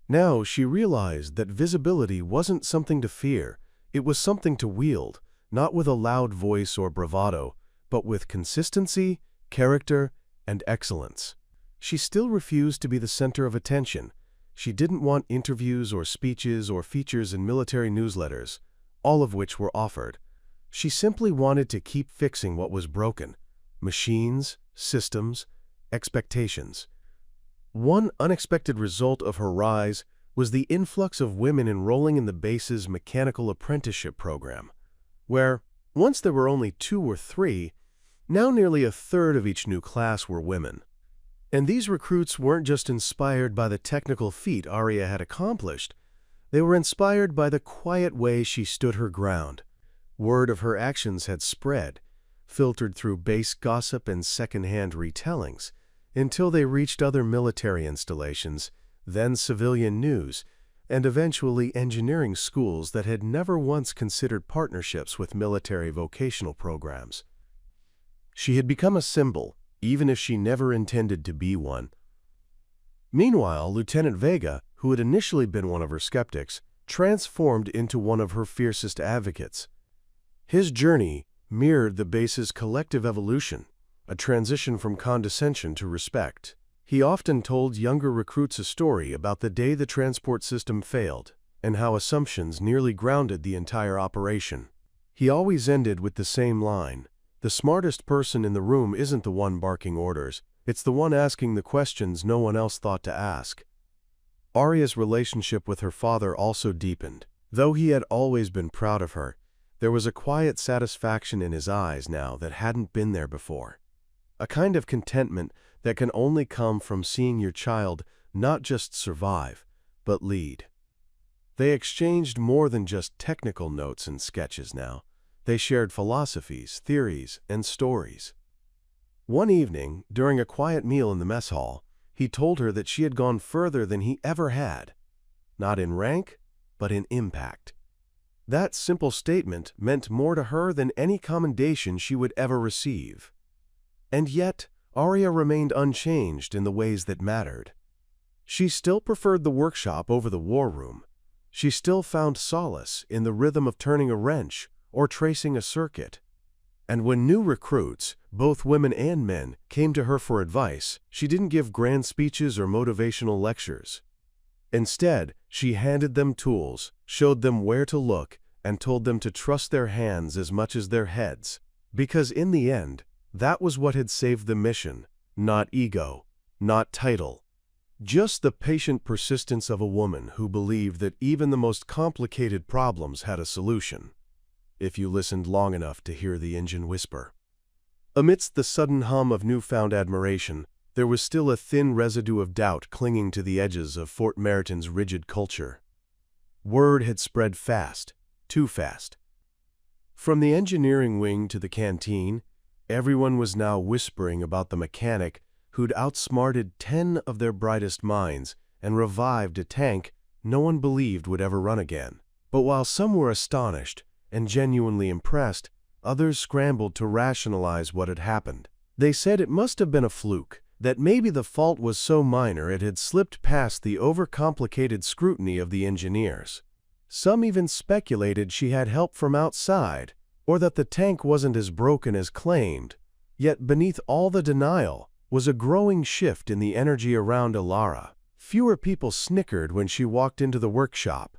Now she realized that visibility wasn't something to fear, it was something to wield, not with a loud voice or bravado, but with consistency, character, and excellence. She still refused to be the center of attention. She didn't want interviews or speeches or features in military newsletters, all of which were offered. She simply wanted to keep fixing what was broken: machines, systems, expectations. One unexpected result of her rise was the influx of women enrolling in the base's mechanical apprenticeship program, where, once there were only 2 or 3, now nearly a third of each new class were women. And these recruits weren't just inspired by the technical feat Arya had accomplished, they were inspired by the quiet way she stood her ground. Word of her actions had spread, filtered through base gossip and second-hand retellings, until they reached other military installations, then civilian news, and eventually engineering schools that had never once considered partnerships with military vocational programs. She had become a symbol, even if she never intended to be one. Meanwhile, Lieutenant Vega, who had initially been one of her skeptics, transformed into one of her fiercest advocates. His journey mirrored the base's collective evolution, a transition from condescension to respect. He often told younger recruits a story about the day the transport system failed and how assumptions nearly grounded the entire operation. He always ended with the same line: the smartest person in the room isn't the one barking orders, it's the one asking the questions no one else thought to ask. Arya's relationship with her father also deepened. Though he had always been proud of her, there was a quiet satisfaction in his eyes now that hadn't been there before. A kind of contentment that can only come from seeing your child not just survive, but lead. They exchanged more than just technical notes and sketches now. They shared philosophies, theories, and stories. One evening, during a quiet meal in the mess hall, he told her that she had gone further than he ever had. Not in rank, but in impact. That simple statement meant more to her than any commendation she would ever receive. And yet, Arya remained unchanged in the ways that mattered. She still preferred the workshop over the war room. She still found solace in the rhythm of turning a wrench or tracing a circuit. And when new recruits, both women and men, came to her for advice, she didn't give grand speeches or motivational lectures. Instead, she handed them tools, showed them where to look, and told them to trust their hands as much as their heads. Because in the end, that was what had saved the mission. Not ego, not title. Just the patient persistence of a woman who believed that even the most complicated problems had a solution, if you listened long enough to hear the engine whisper. Amidst the sudden hum of newfound admiration, there was still a thin residue of doubt clinging to the edges of Fort Meriton's rigid culture. Word had spread fast, too fast. From the engineering wing to the canteen, everyone was now whispering about the mechanic who'd outsmarted 10 of their brightest minds and revived a tank no one believed would ever run again. But while some were astonished and genuinely impressed, others scrambled to rationalize what had happened. They said it must have been a fluke, that maybe the fault was so minor it had slipped past the overcomplicated scrutiny of the engineers. Some even speculated she had help from outside, or that the tank wasn't as broken as claimed. Yet beneath all the denial was a growing shift in the energy around Ilara. Fewer people snickered when she walked into the workshop.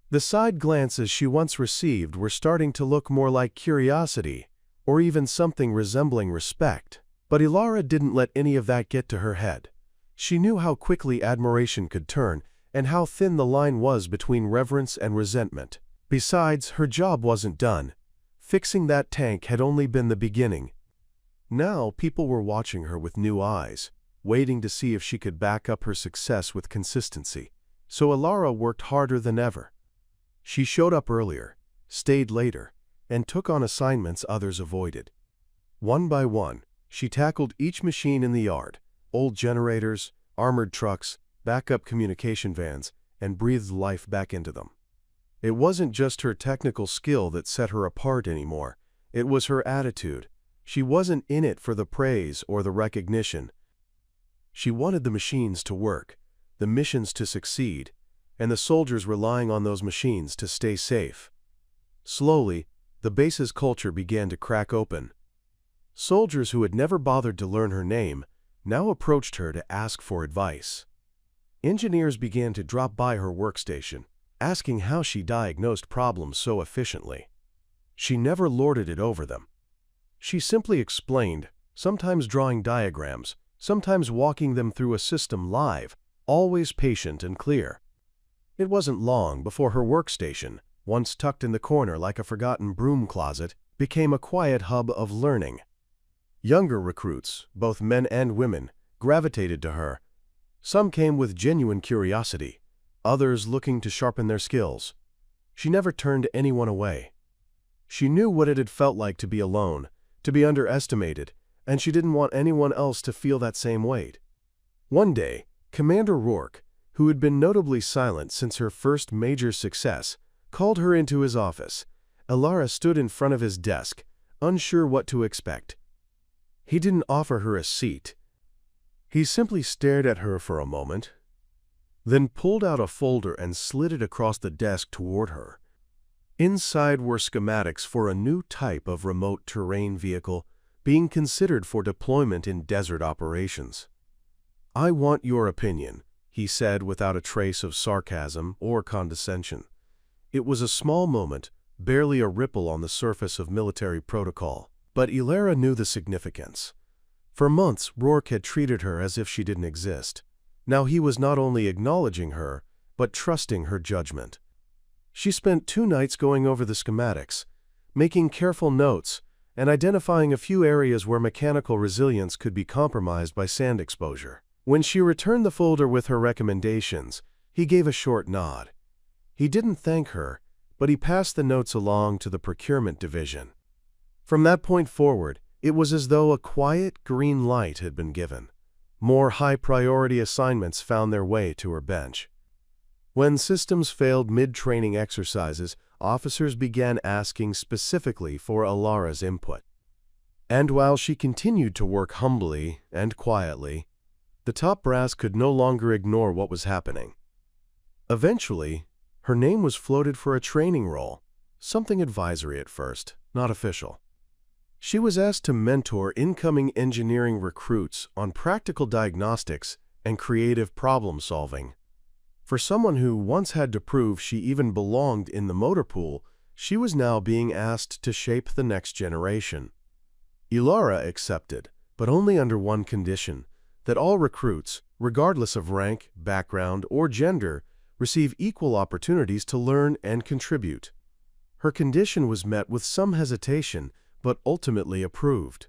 The side glances she once received were starting to look more like curiosity, or even something resembling respect. But Ilara didn't let any of that get to her head. She knew how quickly admiration could turn, and how thin the line was between reverence and resentment. Besides, her job wasn't done. Fixing that tank had only been the beginning. Now people were watching her with new eyes, waiting to see if she could back up her success with consistency. So Ilara worked harder than ever. She showed up earlier, stayed later, and took on assignments others avoided. One by one, she tackled each machine in the yard, old generators, armored trucks, backup communication vans, and breathed life back into them. It wasn't just her technical skill that set her apart anymore. It was her attitude. She wasn't in it for the praise or the recognition. She wanted the machines to work, the missions to succeed, and the soldiers relying on those machines to stay safe. Slowly, the base's culture began to crack open. Soldiers who had never bothered to learn her name now approached her to ask for advice. Engineers began to drop by her workstation, asking how she diagnosed problems so efficiently. She never lorded it over them. She simply explained, sometimes drawing diagrams, sometimes walking them through a system live, always patient and clear. It wasn't long before her workstation, once tucked in the corner like a forgotten broom closet, became a quiet hub of learning. Younger recruits, both men and women, gravitated to her. Some came with genuine curiosity, others looking to sharpen their skills. She never turned anyone away. She knew what it had felt like to be alone, to be underestimated, and she didn't want anyone else to feel that same weight. One day, Commander Rourke, who had been notably silent since her first major success, called her into his office. Ilara stood in front of his desk, unsure what to expect. He didn't offer her a seat. He simply stared at her for a moment, then pulled out a folder and slid it across the desk toward her. Inside were schematics for a new type of remote terrain vehicle being considered for deployment in desert operations. "I want your opinion," he said without a trace of sarcasm or condescension. It was a small moment, barely a ripple on the surface of military protocol. But Ilara knew the significance. For months, Rourke had treated her as if she didn't exist. Now he was not only acknowledging her, but trusting her judgment. She spent 2 nights going over the schematics, making careful notes, and identifying a few areas where mechanical resilience could be compromised by sand exposure. When she returned the folder with her recommendations, he gave a short nod. He didn't thank her, but he passed the notes along to the procurement division. From that point forward, it was as though a quiet green light had been given. More high-priority assignments found their way to her bench. When systems failed mid-training exercises, officers began asking specifically for Alara's input. And while she continued to work humbly and quietly, the top brass could no longer ignore what was happening. Eventually, her name was floated for a training role, something advisory at first, not official. She was asked to mentor incoming engineering recruits on practical diagnostics and creative problem-solving. For someone who once had to prove she even belonged in the motor pool, she was now being asked to shape the next generation. Ilara accepted, but only under one condition, that all recruits, regardless of rank, background, or gender, receive equal opportunities to learn and contribute. Her condition was met with some hesitation, but ultimately approved.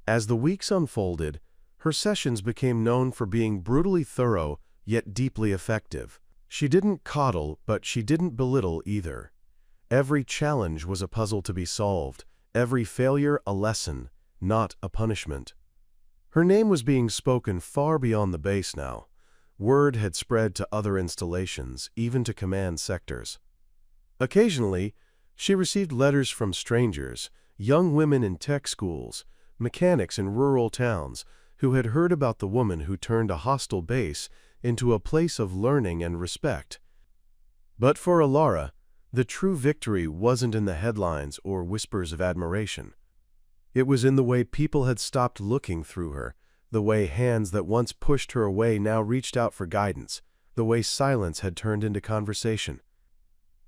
As the weeks unfolded, her sessions became known for being brutally thorough, yet deeply effective. She didn't coddle, but she didn't belittle either. Every challenge was a puzzle to be solved, every failure a lesson, not a punishment. Her name was being spoken far beyond the base now. Word had spread to other installations, even to command sectors. Occasionally, she received letters from strangers, young women in tech schools, mechanics in rural towns, who had heard about the woman who turned a hostile base into a place of learning and respect. But for Alara, the true victory wasn't in the headlines or whispers of admiration. It was in the way people had stopped looking through her, the way hands that once pushed her away now reached out for guidance, the way silence had turned into conversation.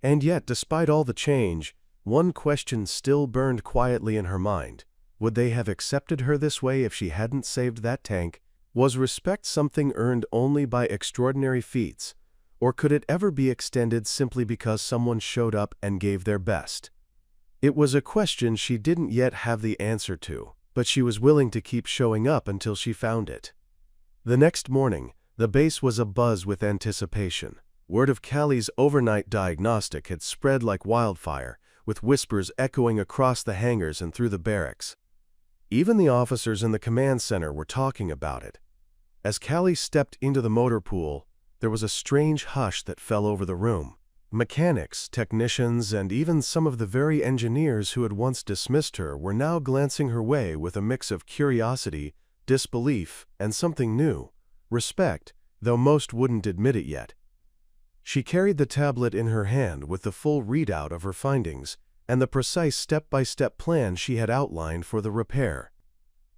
And yet, despite all the change, one question still burned quietly in her mind. Would they have accepted her this way if she hadn't saved that tank? Was respect something earned only by extraordinary feats, or could it ever be extended simply because someone showed up and gave their best? It was a question she didn't yet have the answer to, but she was willing to keep showing up until she found it. The next morning, the base was abuzz with anticipation. Word of Callie's overnight diagnostic had spread like wildfire, with whispers echoing across the hangars and through the barracks. Even the officers in the command center were talking about it. As Callie stepped into the motor pool, there was a strange hush that fell over the room. Mechanics, technicians, and even some of the very engineers who had once dismissed her were now glancing her way with a mix of curiosity, disbelief, and something new, respect, though most wouldn't admit it yet. She carried the tablet in her hand with the full readout of her findings and the precise step-by-step plan she had outlined for the repair.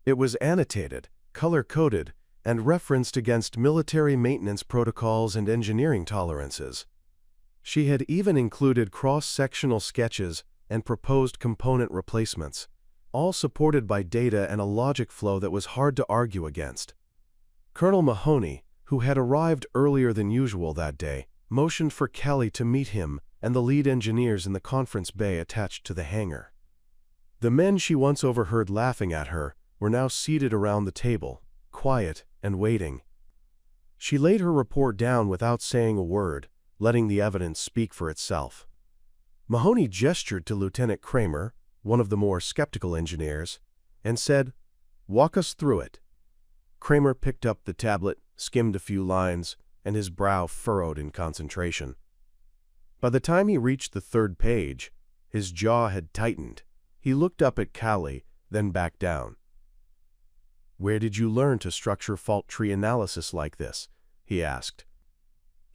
It was annotated, color-coded, and referenced against military maintenance protocols and engineering tolerances. She had even included cross-sectional sketches and proposed component replacements, all supported by data and a logic flow that was hard to argue against. Colonel Mahoney, who had arrived earlier than usual that day, motioned for Callie to meet him and the lead engineers in the conference bay attached to the hangar. The men she once overheard laughing at her were now seated around the table, quiet and waiting. She laid her report down without saying a word, letting the evidence speak for itself. Mahoney gestured to Lieutenant Kramer, one of the more skeptical engineers, and said, "Walk us through it." Kramer picked up the tablet, skimmed a few lines, and his brow furrowed in concentration. By the time he reached the 3rd page, his jaw had tightened. He looked up at Callie, then back down. "Where did you learn to structure fault tree analysis like this?" he asked.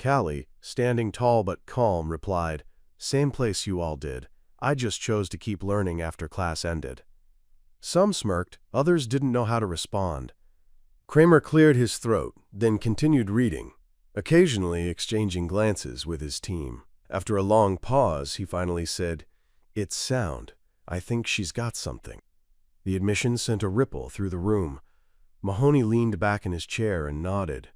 Callie, standing tall but calm, replied, "Same place you all did. I just chose to keep learning after class ended." Some smirked, others didn't know how to respond. Kramer cleared his throat, then continued reading, occasionally exchanging glances with his team. After a long pause, he finally said, "It's sound. I think she's got something." The admission sent a ripple through the room. Mahoney leaned back in his chair and nodded.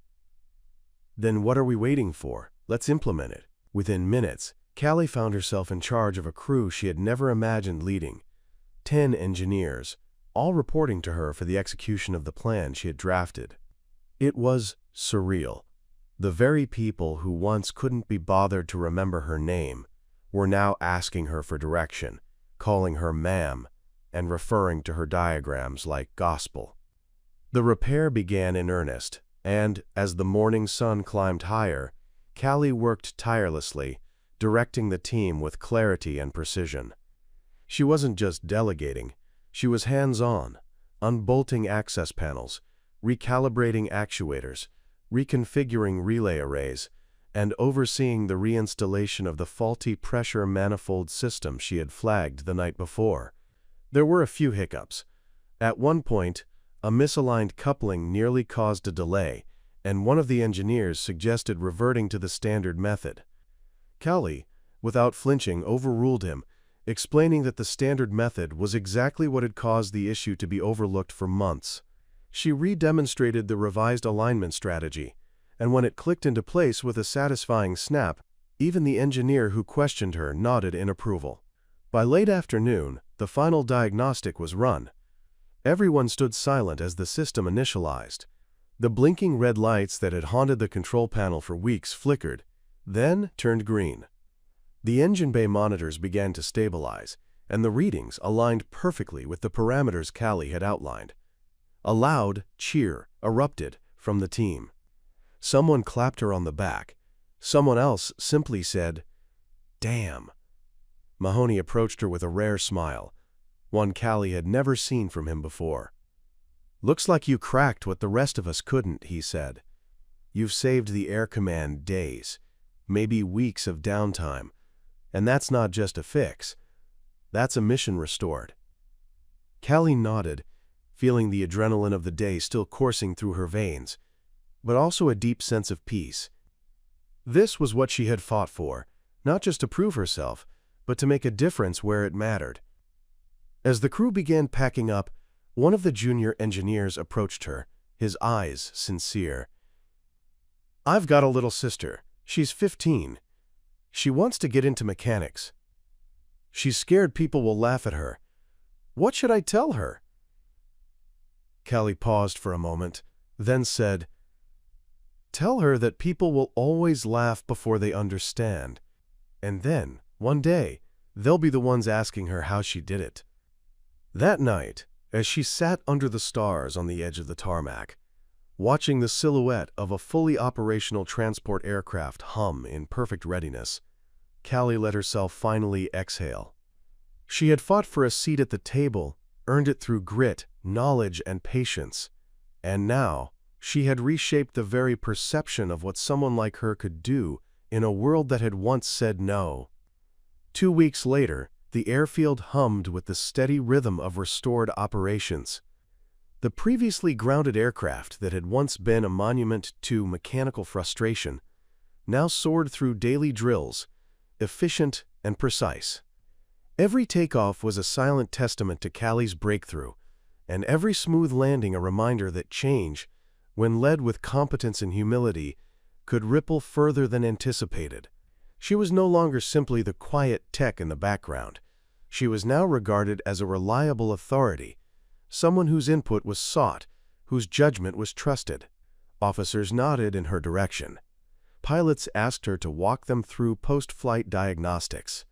"Then what are we waiting for? Let's implement it. Within minutes, Callie found herself in charge of a crew she had never imagined leading. 10 engineers, all reporting to her for the execution of the plan she had drafted. It was surreal. The very people who once couldn't be bothered to remember her name were now asking her for direction, calling her ma'am, and referring to her diagrams like gospel. The repair began in earnest, and, as the morning sun climbed higher, Callie worked tirelessly, directing the team with clarity and precision. She wasn't just delegating, she was hands-on, unbolting access panels, recalibrating actuators, reconfiguring relay arrays, and overseeing the reinstallation of the faulty pressure manifold system she had flagged the night before. There were a few hiccups. At one point, a misaligned coupling nearly caused a delay, and one of the engineers suggested reverting to the standard method. Callie, without flinching, overruled him, explaining that the standard method was exactly what had caused the issue to be overlooked for months. She re-demonstrated the revised alignment strategy, and when it clicked into place with a satisfying snap, even the engineer who questioned her nodded in approval. By late afternoon, the final diagnostic was run. Everyone stood silent as the system initialized. The blinking red lights that had haunted the control panel for weeks flickered, then turned green. The engine bay monitors began to stabilize, and the readings aligned perfectly with the parameters Callie had outlined. A loud cheer erupted from the team. Someone clapped her on the back. Someone else simply said, "Damn." Mahoney approached her with a rare smile, one Callie had never seen from him before. "Looks like you cracked what the rest of us couldn't," he said. "You've saved the Air Command days, maybe weeks of downtime, and that's not just a fix. That's a mission restored." Callie nodded, feeling the adrenaline of the day still coursing through her veins, but also a deep sense of peace. This was what she had fought for, not just to prove herself, but to make a difference where it mattered. As the crew began packing up, one of the junior engineers approached her, his eyes sincere. "I've got a little sister. She's 15. She wants to get into mechanics. She's scared people will laugh at her. What should I tell her?" Callie paused for a moment, then said, "Tell her that people will always laugh before they understand. And then, one day, they'll be the ones asking her how she did it." That night, as she sat under the stars on the edge of the tarmac, watching the silhouette of a fully operational transport aircraft hum in perfect readiness, Callie let herself finally exhale. She had fought for a seat at the table, earned it through grit, knowledge, and patience, and now she had reshaped the very perception of what someone like her could do in a world that had once said no. 2 weeks later, the airfield hummed with the steady rhythm of restored operations. The previously grounded aircraft that had once been a monument to mechanical frustration now soared through daily drills, efficient and precise. Every takeoff was a silent testament to Callie's breakthrough, and every smooth landing a reminder that change, when led with competence and humility, could ripple further than anticipated. She was no longer simply the quiet tech in the background. She was now regarded as a reliable authority, someone whose input was sought, whose judgment was trusted. Officers nodded in her direction. Pilots asked her to walk them through post-flight diagnostics.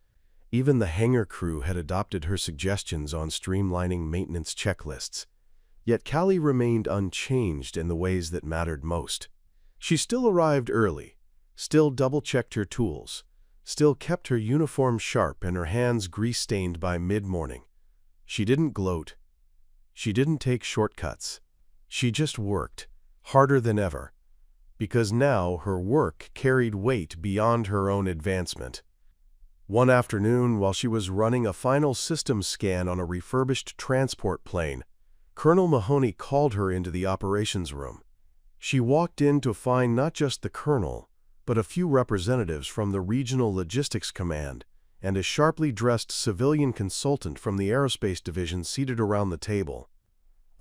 Even the hangar crew had adopted her suggestions on streamlining maintenance checklists. Yet Callie remained unchanged in the ways that mattered most. She still arrived early, still double-checked her tools, still kept her uniform sharp and her hands grease-stained by mid-morning. She didn't gloat. She didn't take shortcuts. She just worked, harder than ever, because now her work carried weight beyond her own advancement. One afternoon, while she was running a final systems scan on a refurbished transport plane, Colonel Mahoney called her into the operations room. She walked in to find not just the colonel, but a few representatives from the Regional Logistics Command and a sharply dressed civilian consultant from the Aerospace Division seated around the table.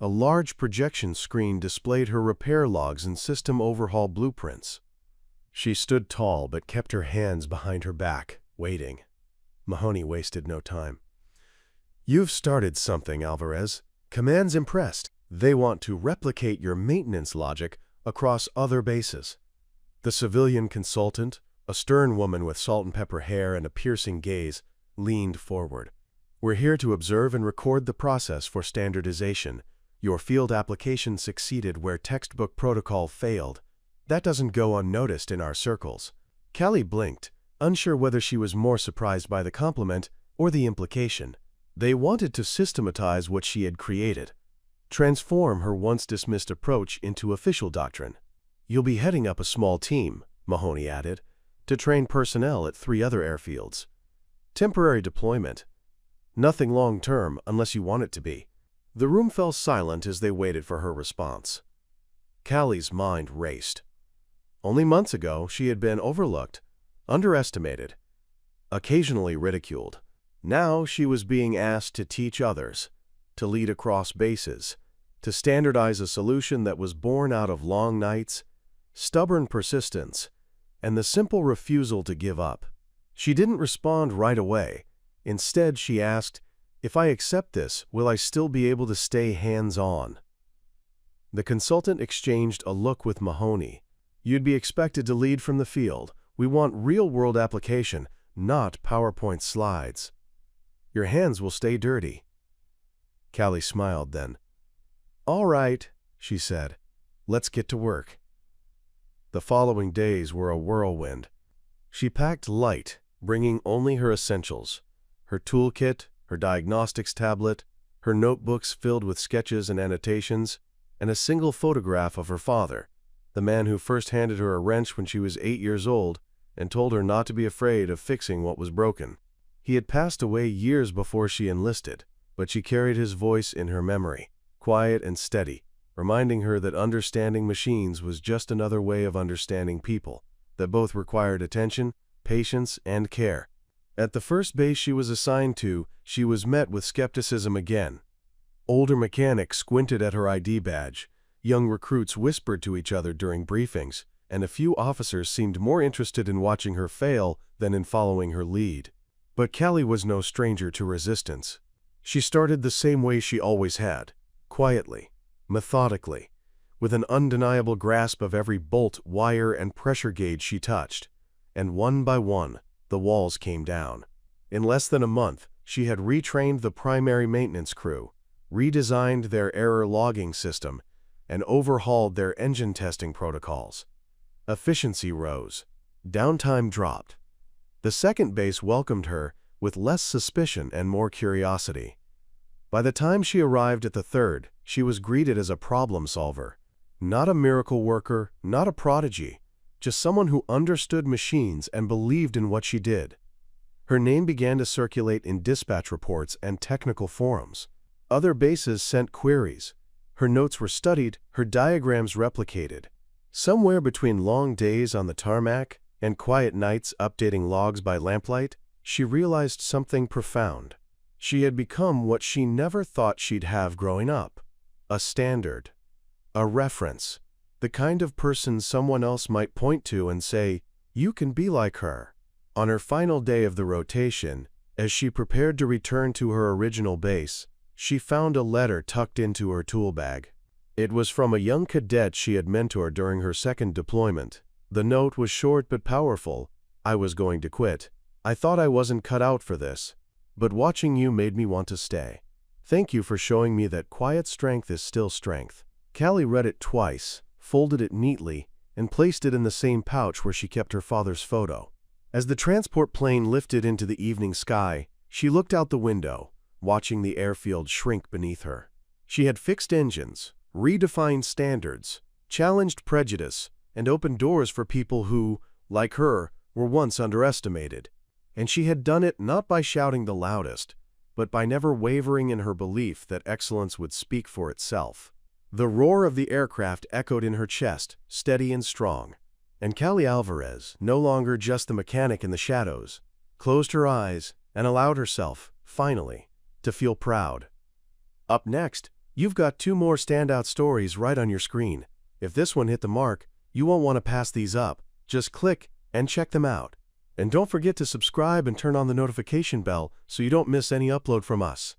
A large projection screen displayed her repair logs and system overhaul blueprints. She stood tall but kept her hands behind her back, waiting. Mahoney wasted no time. "You've started something, Alvarez. Command's impressed. They want to replicate your maintenance logic across other bases." The civilian consultant, a stern woman with salt and pepper hair and a piercing gaze, leaned forward. "We're here to observe and record the process for standardization. Your field application succeeded where textbook protocol failed. That doesn't go unnoticed in our circles." Callie blinked, unsure whether she was more surprised by the compliment or the implication. They wanted to systematize what she had created, transform her once-dismissed approach into official doctrine. "You'll be heading up a small team," Mahoney added, "to train personnel at 3 other airfields. Temporary deployment. Nothing long-term unless you want it to be." The room fell silent as they waited for her response. Callie's mind raced. Only months ago, she had been overlooked, underestimated, occasionally ridiculed. Now she was being asked to teach others, to lead across bases, to standardize a solution that was born out of long nights, stubborn persistence, and the simple refusal to give up. She didn't respond right away. Instead, she asked, "If I accept this, will I still be able to stay hands-on?" The consultant exchanged a look with Mahoney. "You'd be expected to lead from the field. We want real-world application, not PowerPoint slides. Your hands will stay dirty." Callie smiled then. "All right," she said. "Let's get to work." The following days were a whirlwind. She packed light, bringing only her essentials: her toolkit, her diagnostics tablet, her notebooks filled with sketches and annotations, and a single photograph of her father, the man who first handed her a wrench when she was 8 years old and told her not to be afraid of fixing what was broken. He had passed away years before she enlisted, but she carried his voice in her memory, quiet and steady, reminding her that understanding machines was just another way of understanding people, that both required attention, patience, and care. At the first base she was assigned to, she was met with skepticism again. Older mechanics squinted at her ID badge, young recruits whispered to each other during briefings, and a few officers seemed more interested in watching her fail than in following her lead. But Callie was no stranger to resistance. She started the same way she always had, quietly, methodically, with an undeniable grasp of every bolt, wire, and pressure gauge she touched. And one by one, the walls came down. In less than a month, she had retrained the primary maintenance crew, redesigned their error logging system, and overhauled their engine testing protocols. Efficiency rose. Downtime dropped. The second base welcomed her with less suspicion and more curiosity. By the time she arrived at the third, she was greeted as a problem solver. Not a miracle worker, not a prodigy, just someone who understood machines and believed in what she did. Her name began to circulate in dispatch reports and technical forums. Other bases sent queries. Her notes were studied, her diagrams replicated. Somewhere between long days on the tarmac and quiet nights updating logs by lamplight, she realized something profound. She had become what she never thought she'd have growing up: a standard, a reference, the kind of person someone else might point to and say, "You can be like her." On her final day of the rotation, as she prepared to return to her original base, she found a letter tucked into her tool bag. It was from a young cadet she had mentored during her second deployment. The note was short but powerful. "I was going to quit. I thought I wasn't cut out for this. But watching you made me want to stay. Thank you for showing me that quiet strength is still strength." Callie read it twice, folded it neatly, and placed it in the same pouch where she kept her father's photo. As the transport plane lifted into the evening sky, she looked out the window, watching the airfield shrink beneath her. She had fixed engines, redefined standards, challenged prejudice, and opened doors for people who, like her, were once underestimated. And she had done it not by shouting the loudest, but by never wavering in her belief that excellence would speak for itself. The roar of the aircraft echoed in her chest, steady and strong. And Callie Alvarez, no longer just the mechanic in the shadows, closed her eyes and allowed herself, finally, to feel proud. Up next, you've got 2 more standout stories right on your screen. If this one hit the mark, you won't want to pass these up. Just click and check them out. And don't forget to subscribe and turn on the notification bell so you don't miss any upload from us.